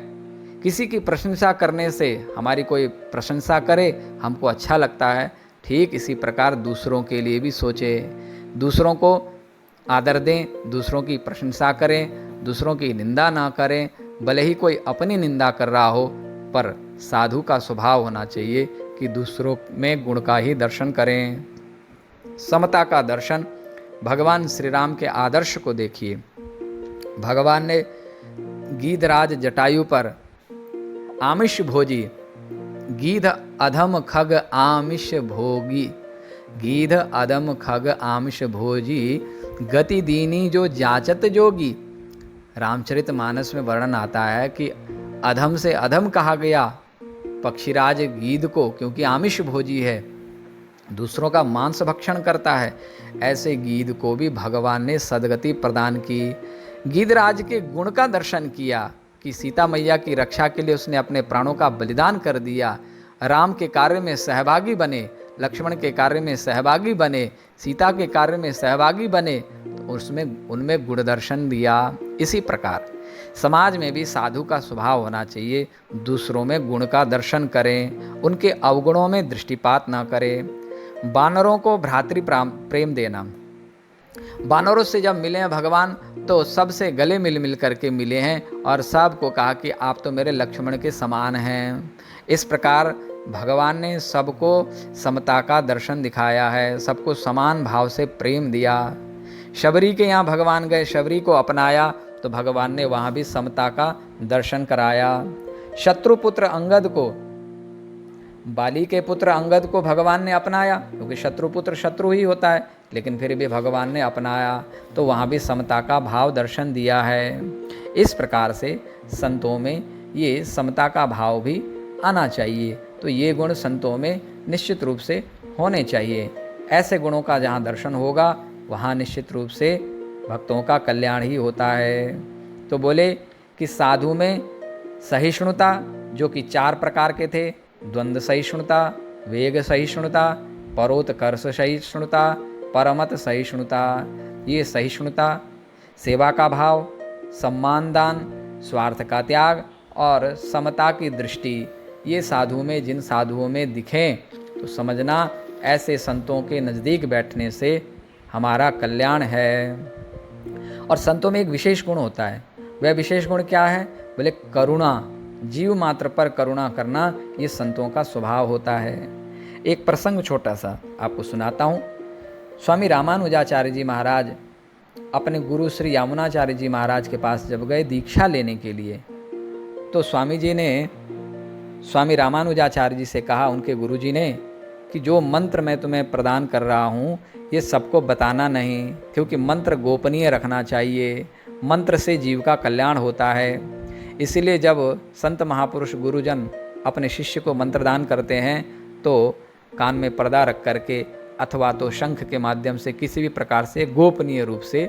किसी की प्रशंसा करने से हमारी कोई प्रशंसा करे हमको अच्छा लगता है, ठीक इसी प्रकार दूसरों के लिए भी सोचें, दूसरों को आदर दें, दूसरों की प्रशंसा करें, दूसरों की निंदा ना करें। भले ही कोई अपनी निंदा कर रहा हो, पर साधु का स्वभाव होना चाहिए कि दूसरों में गुण का ही दर्शन करें। समता का दर्शन भगवान श्री राम के आदर्श को देखिए। भगवान ने गीधराज जटायु पर आमिष भोजी, गीध अधम खग आमिष भोगी, गीध अधम खग आमिष भोजी, गति दीनी जो जाचत जोगी। रामचरितमानस में वर्णन आता है कि अधम से अधम कहा गया पक्षीराज गीध को, क्योंकि आमिष भोजी है, दूसरों का मांस भक्षण करता है। ऐसे गीध को भी भगवान ने सदगति प्रदान की। गीधराज के गुण का दर्शन किया कि सीता मैया की रक्षा के लिए उसने अपने प्राणों का बलिदान कर दिया, राम के कार्य में सहभागी बने, लक्ष्मण के कार्य में सहभागी बने, सीता के कार्य में सहभागी बने, तो उसमें उनमें गुण दर्शन दिया। इसी प्रकार समाज में भी साधु का स्वभाव होना चाहिए, दूसरों में गुण का दर्शन करें, उनके अवगुणों में दृष्टिपात ना करें। बानरों को भ्रातृ प्रेम देना। बानरों से जब मिले हैं भगवान तो सबसे गले मिल करके मिले हैं और सबको कहा कि आप तो मेरे लक्ष्मण के समान हैं। इस प्रकार भगवान ने सबको समता का दर्शन दिखाया है, सबको समान भाव से प्रेम दिया। शबरी के यहाँ भगवान गए, शबरी को अपनाया तो भगवान ने वहाँ भी समता का दर्शन कराया। शत्रुपुत्र अंगद को, बाली के पुत्र अंगद को भगवान ने अपनाया, क्योंकि शत्रुपुत्र शत्रु ही होता है, लेकिन फिर भी भगवान ने अपनाया तो वहाँ भी समता का भाव दर्शन दिया है। इस प्रकार से संतों में ये समता का भाव भी आना चाहिए। तो ये गुण संतों में निश्चित रूप से होने चाहिए। ऐसे गुणों का जहाँ दर्शन होगा वहाँ निश्चित रूप से भक्तों का कल्याण ही होता है। तो बोले कि साधु में सहिष्णुता, जो कि 4 प्रकार के थे, द्वंद्व सहिष्णुता, वेग सहिष्णुता, परोत्कर्ष सहिष्णुता, परमत सहिष्णुता। ये सहिष्णुता, सेवा का भाव, सम्मान दान, स्वार्थ का त्याग और समता की दृष्टि, ये साधु में, जिन साधुओं में दिखें तो समझना ऐसे संतों के नज़दीक बैठने से हमारा कल्याण है। और संतों में एक विशेष गुण होता है। वह विशेष गुण क्या है? बोले करुणा, जीव मात्र पर करुणा करना, ये संतों का स्वभाव होता है। एक प्रसंग छोटा सा आपको सुनाता हूँ। स्वामी रामानुजाचार्य जी महाराज अपने गुरु श्री यामुनाचार्य जी महाराज के पास जब गए दीक्षा लेने के लिए, तो स्वामी जी ने स्वामी रामानुजाचार्य जी से कहा, उनके गुरु जी ने, कि जो मंत्र मैं तुम्हें प्रदान कर रहा हूँ ये सबको बताना नहीं, क्योंकि मंत्र गोपनीय रखना चाहिए। मंत्र से जीव का कल्याण होता है। इसीलिए जब संत महापुरुष गुरुजन अपने शिष्य को मंत्रदान करते हैं तो कान में पर्दा रख करके अथवा तो शंख के माध्यम से किसी भी प्रकार से गोपनीय रूप से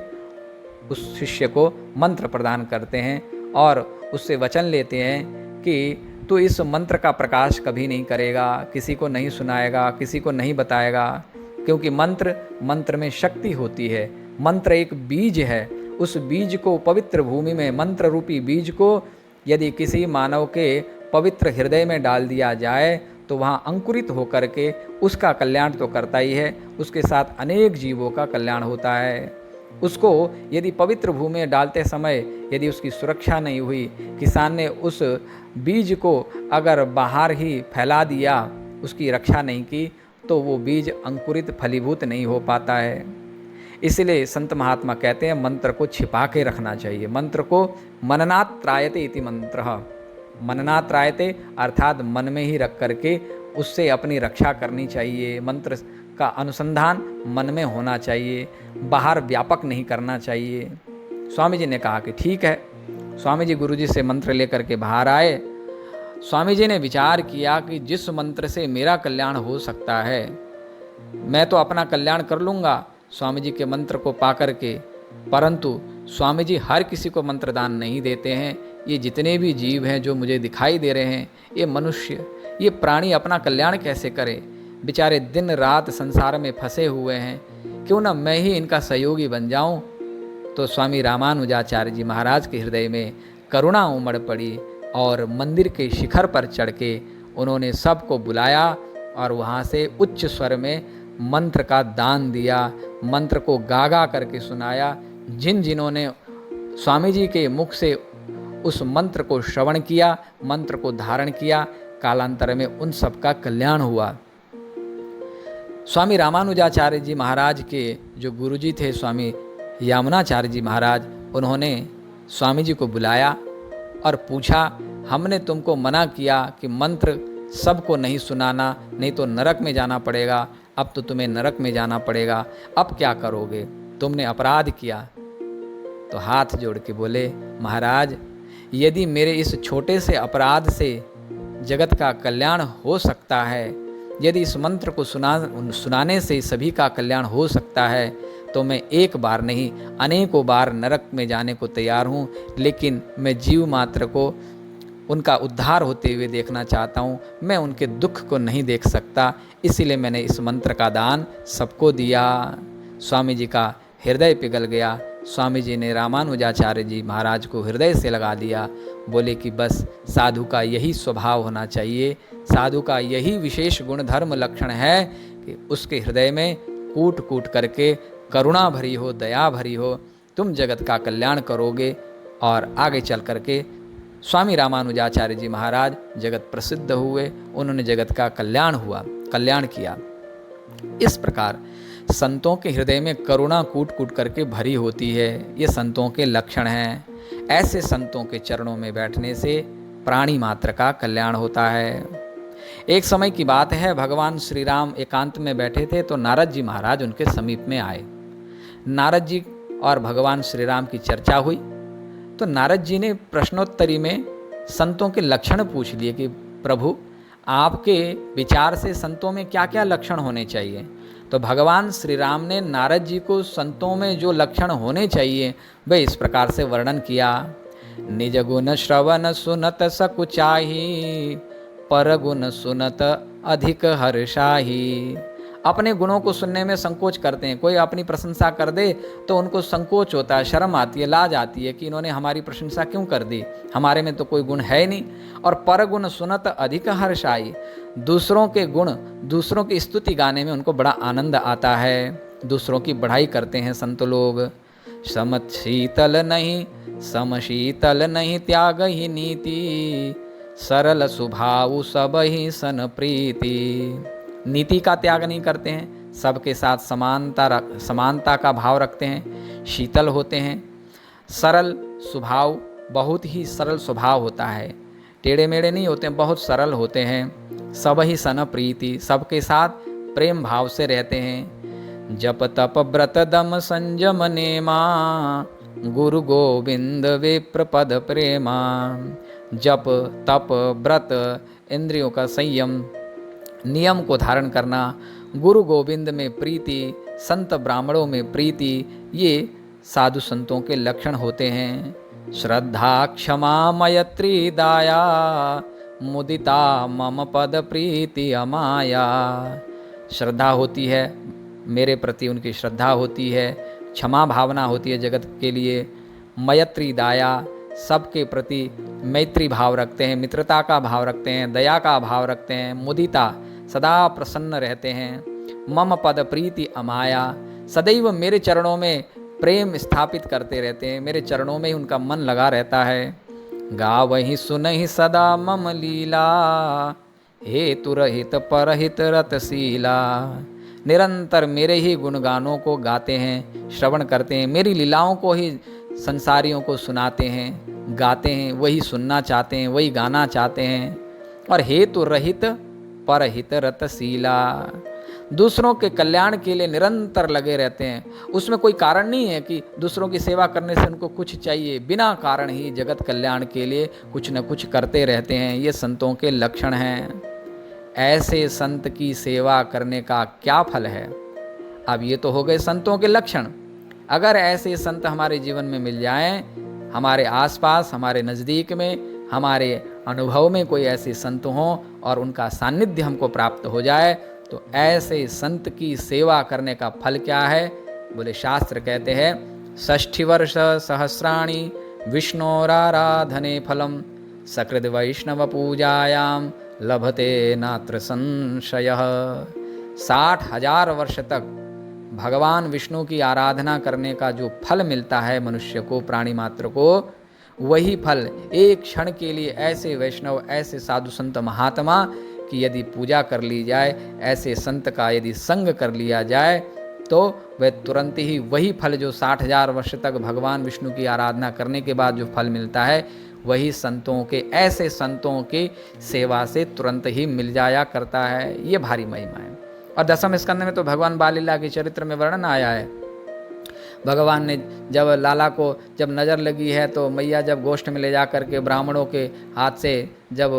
उस शिष्य को मंत्र प्रदान करते हैं और उससे वचन लेते हैं कि तू इस मंत्र का प्रकाश कभी नहीं करेगा, किसी को नहीं सुनाएगा, किसी को नहीं बताएगा, क्योंकि मंत्र में शक्ति होती है। मंत्र एक बीज है। उस बीज को, पवित्र भूमि में मंत्र रूपी बीज को यदि किसी मानव के पवित्र हृदय में डाल दिया जाए तो वहाँ अंकुरित होकर के उसका कल्याण तो करता ही है, उसके साथ अनेक जीवों का कल्याण होता है। उसको यदि पवित्र भूमि में डालते समय यदि उसकी सुरक्षा नहीं हुई, किसान ने उस बीज को अगर बाहर ही फैला दिया, उसकी रक्षा नहीं की, तो वो बीज अंकुरित फलीभूत नहीं हो पाता है। इसलिए संत महात्मा कहते हैं मंत्र को छिपा के रखना चाहिए। मंत्र को मननात् त्रायते इति मंत्रः, मननात् त्रायते अर्थात मन में ही रख करके उससे अपनी रक्षा करनी चाहिए। मंत्र का अनुसंधान मन में होना चाहिए, बाहर व्यापक नहीं करना चाहिए। स्वामी जी ने कहा कि ठीक है। स्वामी जी गुरु जी से मंत्र लेकर के बाहर आए। स्वामी जी ने विचार किया कि जिस मंत्र से मेरा कल्याण हो सकता है मैं तो अपना कल्याण कर लूँगा स्वामी जी के मंत्र को पा करके, परंतु स्वामी जी हर किसी को मंत्र दान नहीं देते हैं। ये जितने भी जीव हैं जो मुझे दिखाई दे रहे हैं, ये मनुष्य, ये प्राणी अपना कल्याण कैसे करें? बेचारे दिन रात संसार में फंसे हुए हैं, क्यों ना मैं ही इनका सहयोगी बन जाऊं। तो स्वामी रामानुजाचार्य जी महाराज के हृदय में करुणा उमड़ पड़ी और मंदिर के शिखर पर चढ़ के उन्होंने सबको बुलाया और वहाँ से उच्च स्वर में मंत्र का दान दिया। मंत्र को गा गा करके सुनाया। जिन्होंने स्वामी जी के मुख से उस मंत्र को श्रवण किया, मंत्र को धारण किया, कालांतर में उन सब का कल्याण हुआ। स्वामी रामानुजाचार्य जी महाराज के जो गुरुजी थे स्वामी यामुनाचार्य जी महाराज, उन्होंने स्वामी जी को बुलाया और पूछा, हमने तुमको मना किया कि मंत्र सबको नहीं सुनाना, नहीं तो नरक में जाना पड़ेगा। अब तो तुम्हें नरक में जाना पड़ेगा, अब क्या करोगे, तुमने अपराध किया। तो हाथ जोड़ के बोले, महाराज यदि मेरे इस छोटे से अपराध से जगत का कल्याण हो सकता है, यदि इस मंत्र को सुनाने से सभी का कल्याण हो सकता है, तो मैं एक बार नहीं अनेकों बार नरक में जाने को तैयार हूँ, लेकिन मैं जीव मात्र को उनका उद्धार होते हुए देखना चाहता हूँ, मैं उनके दुख को नहीं देख सकता, इसीलिए मैंने इस मंत्र का दान सबको दिया। स्वामी जी का हृदय पिघल गया। स्वामी जी ने रामानुजाचार्य जी महाराज को हृदय से लगा दिया। बोले कि बस साधु का यही स्वभाव होना चाहिए, साधु का यही विशेष गुण धर्म लक्षण है कि उसके हृदय में कूट कूट करके करुणा भरी हो, दया भरी हो, तुम जगत का कल्याण करोगे। और आगे चल करके स्वामी रामानुजाचार्य जी महाराज जगत प्रसिद्ध हुए, उन्होंने जगत का कल्याण किया। इस प्रकार संतों के हृदय में करुणा कूट कूट करके भरी होती है, ये संतों के लक्षण हैं। ऐसे संतों के चरणों में बैठने से प्राणी मात्र का कल्याण होता है। एक समय की बात है, भगवान श्री राम एकांत में बैठे थे तो नारद जी महाराज उनके समीप में आए। नारद जी और भगवान श्री राम की चर्चा हुई तो नारद जी ने प्रश्नोत्तरी में संतों के लक्षण पूछ लिए कि प्रभु आपके विचार से संतों में क्या क्या लक्षण होने चाहिए। तो भगवान श्री राम ने नारद जी को संतों में जो लक्षण होने चाहिए वे इस प्रकार से वर्णन किया। निज गुण श्रवण सुनत सकुचाही, पर गुण सुनत अधिक हर्षाही। अपने गुणों को सुनने में संकोच करते हैं, कोई अपनी प्रशंसा कर दे तो उनको संकोच होता है, शर्म आती है, लाज आती है कि इन्होंने हमारी प्रशंसा क्यों कर दी, हमारे में तो कोई गुण है नहीं। और पर गुण सुनत अधिक हर्षाई, दूसरों के गुण, दूसरों की स्तुति गाने में उनको बड़ा आनंद आता है, दूसरों की बढ़ाई करते हैं संत लोग। समशीतल नहीं त्याग ही नीति, सरल स्वभाव सब ही सन प्रीति। नीति का त्याग नहीं करते हैं, सबके साथ समानता का भाव रखते हैं, शीतल होते हैं, सरल स्वभाव, बहुत ही सरल स्वभाव होता है, टेढ़े मेढ़े नहीं होते हैं, बहुत सरल होते हैं। सब ही सन प्रीति, सबके साथ प्रेम भाव से रहते हैं। जप तप व्रत दम संयम नेमा, गुरु गोविंद विप्र पद प्रेमा। जप तप व्रत, इंद्रियों का संयम, नियम को धारण करना, गुरु गोविंद में प्रीति, संत ब्राह्मणों में प्रीति, ये साधु संतों के लक्षण होते हैं। श्रद्धा क्षमा मैत्री दाया, मुदिता मम पद प्रीति अमाया। श्रद्धा होती है, मेरे प्रति उनकी श्रद्धा होती है, क्षमा भावना होती है जगत के लिए, मैत्री दाया, सबके प्रति मैत्री भाव रखते हैं, मित्रता का भाव रखते हैं, दया का भाव रखते हैं, मुदिता, सदा प्रसन्न रहते हैं। मम पद प्रीति अमाया, सदैव मेरे चरणों में प्रेम स्थापित करते रहते हैं, मेरे चरणों में ही उनका मन लगा रहता है। गावहि सुनहि सदा मम लीला, हेतु रहित परहित रतशीला। निरंतर मेरे ही गुणगानों को गाते हैं, श्रवण करते हैं, मेरी लीलाओं को ही संसारियों को सुनाते हैं, गाते हैं, वही सुनना चाहते हैं, वही गाना चाहते हैं। और हेतु रहित परहित रतशीला, दूसरों के कल्याण के लिए निरंतर लगे रहते हैं। उसमें कोई कारण नहीं है कि दूसरों की सेवा करने से उनको कुछ चाहिए, बिना कारण ही जगत कल्याण के लिए कुछ न कुछ करते रहते हैं। ये संतों के लक्षण हैं। ऐसे संत की सेवा करने का क्या फल है? अब ये तो हो गए संतों के लक्षण। अगर ऐसे संत हमारे जीवन में मिल जाएं, हमारे आसपास, हमारे नज़दीक में, हमारे अनुभव में कोई ऐसे संत हों और उनका सानिध्य हमको प्राप्त हो जाए, तो ऐसे संत की सेवा करने का फल क्या है? बोले शास्त्र कहते हैं, 60 वर्ष सहस्राणि विष्णोराराधने फलम, सकृद वैष्णव पूजायाम लभते नात्र संशयः। 60,000 वर्ष तक भगवान विष्णु की आराधना करने का जो फल मिलता है मनुष्य को, प्राणी मात्र को, वही फल एक क्षण के लिए ऐसे वैष्णव, ऐसे साधु संत महात्मा कि यदि पूजा कर ली जाए, ऐसे संत का यदि संग कर लिया जाए, तो वह तुरंत ही वही फल जो 60,000 वर्ष तक भगवान विष्णु की आराधना करने के बाद जो फल मिलता है, वही संतों के, ऐसे संतों की सेवा से तुरंत ही मिल जाया करता है। ये भारी महिमा है। और 10वें स्कंद में तो भगवान बाल लीला के चरित्र में वर्णन आया है। भगवान ने जब लाला को जब नज़र लगी है, तो मैया जब गोष्ठ में ले जा करके ब्राह्मणों के हाथ से जब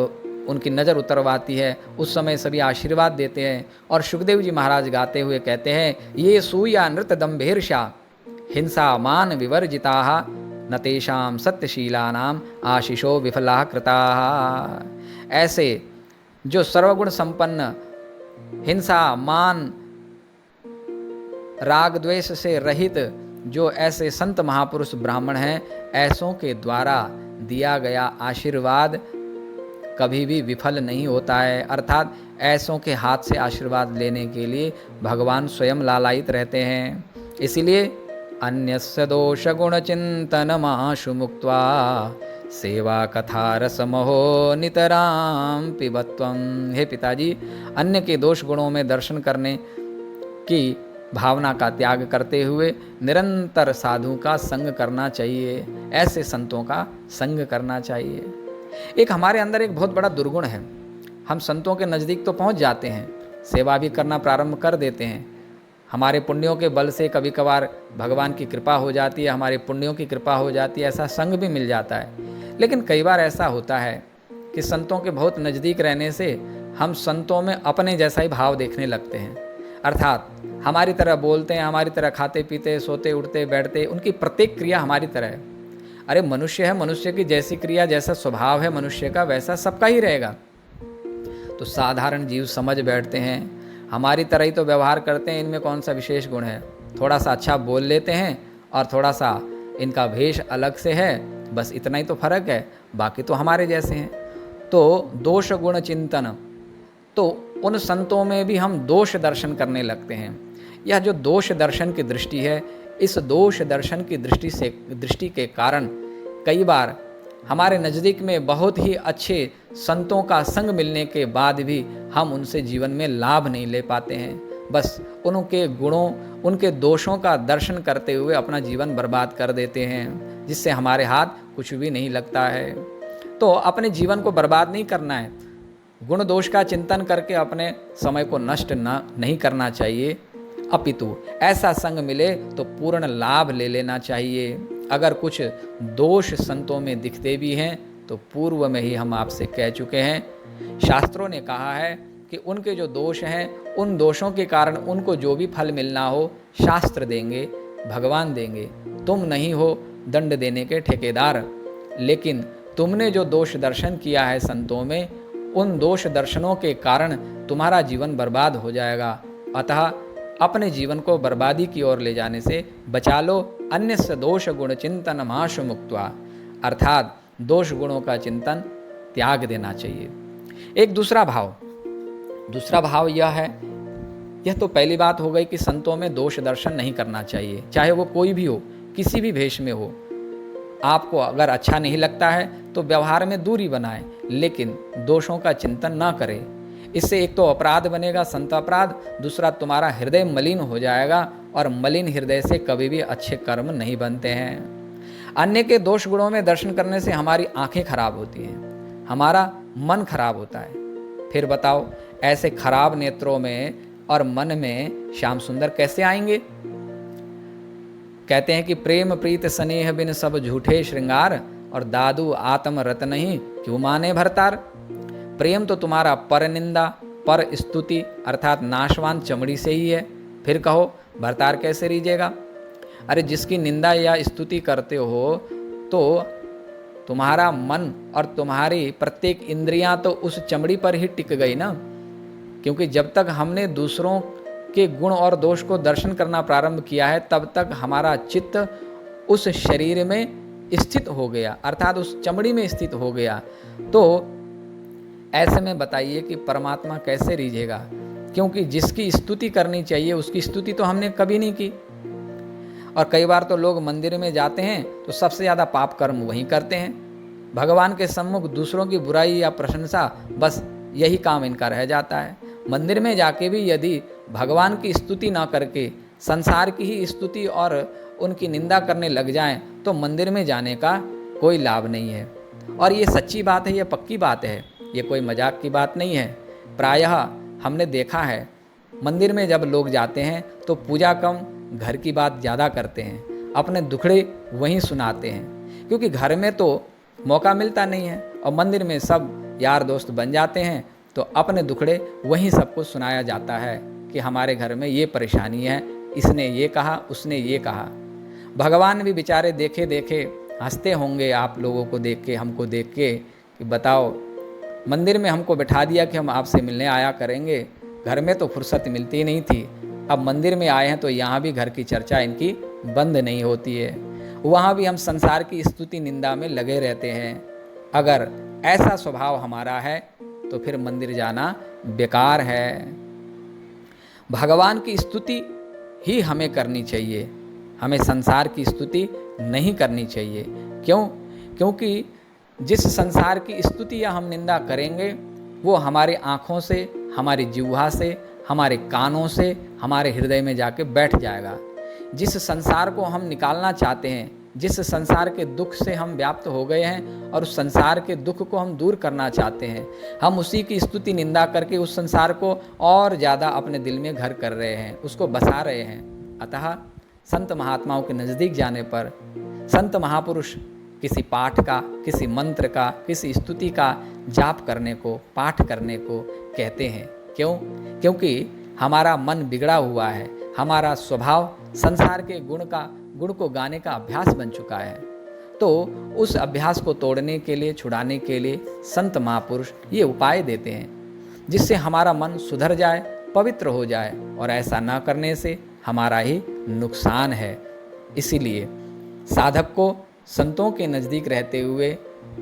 उनकी नज़र उतरवाती है, उस समय सभी आशीर्वाद देते हैं। और सुखदेव जी महाराज गाते हुए कहते हैं, ये सूया नृत दम्भेर्षा हिंसा मान विवर्जिता न तेषां सत्यशीलानाम आशीषो विफला कृता। ऐसे जो सर्वगुण संपन्न, हिंसा मान राग द्वेष से रहित जो ऐसे संत महापुरुष ब्राह्मण हैं, ऐसों के द्वारा दिया गया आशीर्वाद कभी भी विफल नहीं होता है। अर्थात ऐसों के हाथ से आशीर्वाद लेने के लिए भगवान स्वयं लालायित रहते हैं। इसीलिए अन्यस्य दोष गुण चिंतनमाशु मुक्त्वा सेवा कथा रसमहो नितराम पिबत्वम। हे पिताजी, अन्य के दोष गुणों में दर्शन करने की भावना का त्याग करते हुए निरंतर साधु का संग करना चाहिए, ऐसे संतों का संग करना चाहिए। एक हमारे अंदर एक बहुत बड़ा दुर्गुण है, हम संतों के नज़दीक तो पहुंच जाते हैं, सेवा भी करना प्रारंभ कर देते हैं, हमारे पुण्यों के बल से कभी कभार भगवान की कृपा हो जाती है, हमारे पुण्यों की कृपा हो जाती है, ऐसा संग भी मिल जाता है। लेकिन कई बार ऐसा होता है कि संतों के बहुत नज़दीक रहने से हम संतों में अपने जैसा ही भाव देखने लगते हैं। अर्थात हमारी तरह बोलते हैं, हमारी तरह खाते पीते, सोते उठते बैठते, उनकी प्रत्येक क्रिया हमारी तरह है। अरे मनुष्य है, मनुष्य की जैसी क्रिया, जैसा स्वभाव है मनुष्य का, वैसा सबका ही रहेगा। तो साधारण जीव समझ बैठते हैं, हमारी तरह ही तो व्यवहार करते हैं, इनमें कौन सा विशेष गुण है, थोड़ा सा अच्छा बोल लेते हैं और थोड़ा सा इनका भेष अलग से है, बस इतना ही तो फर्क है, बाकी तो हमारे जैसे हैं। तो दोष गुण चिंतन, तो उन संतों में भी हम दोष दर्शन करने लगते हैं। यह जो दोष दर्शन की दृष्टि है, इस दोष दर्शन की दृष्टि के कारण कई बार हमारे नज़दीक में बहुत ही अच्छे संतों का संग मिलने के बाद भी हम उनसे जीवन में लाभ नहीं ले पाते हैं। बस उनके गुणों, उनके दोषों का दर्शन करते हुए अपना जीवन बर्बाद कर देते हैं, जिससे हमारे हाथ कुछ भी नहीं लगता है। तो अपने जीवन को बर्बाद नहीं करना है, गुण दोष का चिंतन करके अपने समय को नष्ट नहीं करना चाहिए, अपितु ऐसा संग मिले तो पूर्ण लाभ ले लेना चाहिए। अगर कुछ दोष संतों में दिखते भी हैं तो पूर्व में ही हम आपसे कह चुके हैं, शास्त्रों ने कहा है कि उनके जो दोष हैं, उन दोषों के कारण उनको जो भी फल मिलना हो शास्त्र देंगे, भगवान देंगे, तुम नहीं हो दंड देने के ठेकेदार। लेकिन तुमने जो दोष दर्शन किया है संतों में, उन दोष दर्शनों के कारण तुम्हारा जीवन बर्बाद हो जाएगा। अतः अपने जीवन को बर्बादी की ओर ले जाने से बचा लो। अन्यस्य दोष गुण चिंतन माशु मुक्त्वा, अर्थात दोष गुणों का चिंतन त्याग देना चाहिए। एक दूसरा भाव यह है, यह तो पहली बात हो गई कि संतों में दोष दर्शन नहीं करना चाहिए, चाहे वो कोई भी हो, किसी भी भेष में हो। आपको अगर अच्छा नहीं लगता है तो व्यवहार में दूरी बनाएं, लेकिन दोषों का चिंतन ना करें। इससे एक तो अपराध बनेगा, संत अपराध, दूसरा तुम्हारा हृदय मलिन हो जाएगा, और मलिन हृदय से कभी भी अच्छे कर्म नहीं बनते हैं। अन्य के दोष गुणों में दर्शन करने से हमारी आंखें खराब होती हैं, हमारा मन खराब होता है। फिर बताओ, ऐसे खराब नेत्रों में और मन में श्याम सुंदर कैसे आएंगे? कहते हैं कि प्रेम प्रीत स्नेह बिन सब झूठे श्रृंगार, और दादू आत्म रत नहीं क्यों माने भरतार। प्रेम तो तुम्हारा पर निंदा, पर स्तुति अर्थात नाशवान चमड़ी से ही है, फिर कहो भरतार कैसे रीझेगा? अरे जिसकी निंदा या स्तुति करते हो तो तुम्हारा मन और तुम्हारी प्रत्येक इंद्रियां तो उस चमड़ी पर ही टिक गई ना। क्योंकि जब तक हमने दूसरों के गुण और दोष को दर्शन करना प्रारंभ किया है, तब तक हमारा चित्त उस शरीर में स्थित हो गया, अर्थात उस चमड़ी में स्थित हो गया। तो ऐसे में बताइए कि परमात्मा कैसे रीझेगा? क्योंकि जिसकी स्तुति करनी चाहिए उसकी स्तुति तो हमने कभी नहीं की। और कई बार तो लोग मंदिर में जाते हैं तो सबसे ज़्यादा पाप कर्म वहीं करते हैं। भगवान के सम्मुख दूसरों की बुराई या प्रशंसा बस यही काम इनका रह जाता है। मंदिर में जाके भी यदि भगवान की स्तुति ना करके संसार की ही स्तुति और उनकी निंदा करने लग जाएं तो मंदिर में जाने का कोई लाभ नहीं है। और ये सच्ची बात है, ये पक्की बात है, ये कोई मजाक की बात नहीं है। प्रायः हमने देखा है मंदिर में जब लोग जाते हैं तो पूजा कम, घर की बात ज़्यादा करते हैं, अपने दुखड़े वहीं सुनाते हैं, क्योंकि घर में तो मौका मिलता नहीं है और मंदिर में सब यार दोस्त बन जाते हैं तो अपने दुखड़े वहीं सबको सुनाया जाता है कि हमारे घर में ये परेशानी है, इसने ये कहा, उसने ये कहा। भगवान भी बेचारे देखे देखे हंसते होंगे आप लोगों को देख के, हमको देख के, कि बताओ मंदिर में हमको बैठा दिया कि हम आपसे मिलने आया करेंगे, घर में तो फुर्सत मिलती नहीं थी, अब मंदिर में आए हैं तो यहाँ भी घर की चर्चा इनकी बंद नहीं होती है, वहाँ भी हम संसार की स्तुति निंदा में लगे रहते हैं। अगर ऐसा स्वभाव हमारा है तो फिर मंदिर जाना बेकार है। भगवान की स्तुति ही हमें करनी चाहिए, हमें संसार की स्तुति नहीं करनी चाहिए। क्यों? क्योंकि जिस संसार की स्तुति या हम निंदा करेंगे वो हमारी आँखों से, हमारी जिह्वा से, हमारे कानों से, हमारे हृदय में जाके बैठ जाएगा। जिस संसार को हम निकालना चाहते हैं, जिस संसार के दुख से हम व्याप्त हो गए हैं और उस संसार के दुख को हम दूर करना चाहते हैं, हम उसी की स्तुति निंदा करके उस संसार को और ज़्यादा अपने दिल में घर कर रहे हैं, उसको बसा रहे हैं। अतः संत महात्माओं के नज़दीक जाने पर संत महापुरुष किसी पाठ का, किसी मंत्र का, किसी स्तुति का जाप करने को, पाठ करने को कहते हैं। क्यों? क्योंकि हमारा मन बिगड़ा हुआ है, हमारा स्वभाव संसार के गुण को गाने का अभ्यास बन चुका है। तो उस अभ्यास को तोड़ने के लिए, छुड़ाने के लिए संत महापुरुष ये उपाय देते हैं जिससे हमारा मन सुधर जाए, पवित्र हो जाए, और ऐसा न करने से हमारा ही नुकसान है। इसीलिए साधक को संतों के नज़दीक रहते हुए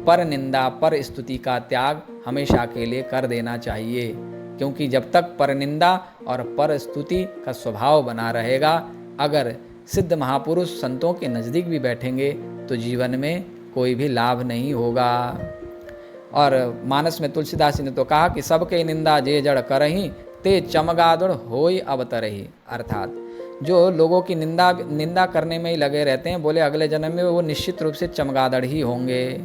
पर निंदा, पर स्तुति का त्याग हमेशा के लिए कर देना चाहिए, क्योंकि जब तक पर निंदा और पर स्तुति का स्वभाव बना रहेगा, अगर सिद्ध महापुरुष संतों के नज़दीक भी बैठेंगे तो जीवन में कोई भी लाभ नहीं होगा। और मानस में तुलसीदास जी ने तो कहा कि सबके निंदा जे जड़ करही ते चमगादड़ होय अवतरही। अर्थात जो लोगों की निंदा करने में ही लगे रहते हैं, बोले अगले जन्म में वो निश्चित रूप से चमगादड़ ही होंगे।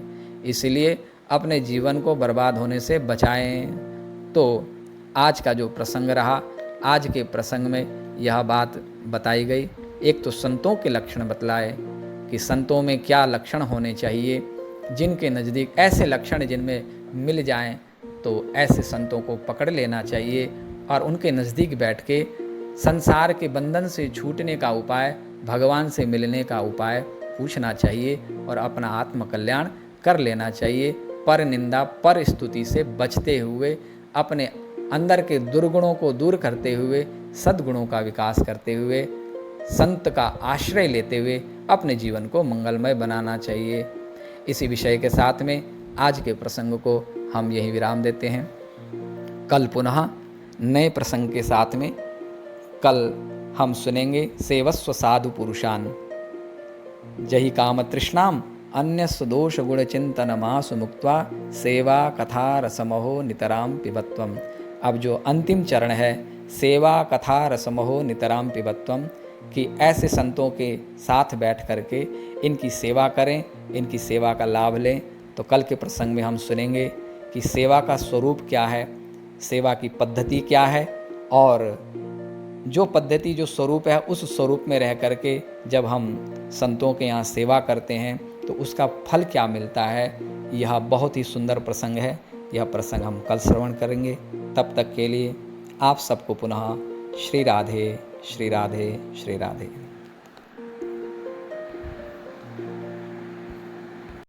इसलिए अपने जीवन को बर्बाद होने से बचाएं। तो आज का जो प्रसंग रहा, आज के प्रसंग में यह बात बताई गई। एक तो संतों के लक्षण बतलाए कि संतों में क्या लक्षण होने चाहिए, जिनके नज़दीक ऐसे लक्षण जिनमें मिल जाएं तो ऐसे संतों को पकड़ लेना चाहिए और उनके नज़दीक बैठ के संसार के बंधन से छूटने का उपाय, भगवान से मिलने का उपाय पूछना चाहिए और अपना आत्मकल्याण कर लेना चाहिए। पर निंदा, पर स्तुति से बचते हुए, अपने अंदर के दुर्गुणों को दूर करते हुए, सद्गुणों का विकास करते हुए, संत का आश्रय लेते हुए अपने जीवन को मंगलमय बनाना चाहिए। इसी विषय के साथ में आज के प्रसंग को हम यही विराम देते हैं। कल पुनः नए प्रसंग के साथ में कल हम सुनेंगे सेवस्व साधु पुरुषान जहि काम तृष्णाम अन्य दोष गुण चिंतन मासु मुक्त्वा सेवा कथा रसमहो नितराम पिबत्वम। अब जो अंतिम चरण है, सेवा कथा रसमहो नितराम पिबत्वम, कि ऐसे संतों के साथ बैठ करके इनकी सेवा करें, इनकी सेवा का लाभ लें। तो कल के प्रसंग में हम सुनेंगे कि सेवा का स्वरूप क्या है, सेवा की पद्धति क्या है, और जो पद्धति, जो स्वरूप है, उस स्वरूप में रह करके जब हम संतों के यहाँ सेवा करते हैं तो उसका फल क्या मिलता है। यह बहुत ही सुंदर प्रसंग है। यह प्रसंग हम कल श्रवण करेंगे। तब तक के लिए आप सबको पुनः श्री राधे, श्री राधे, श्री राधे।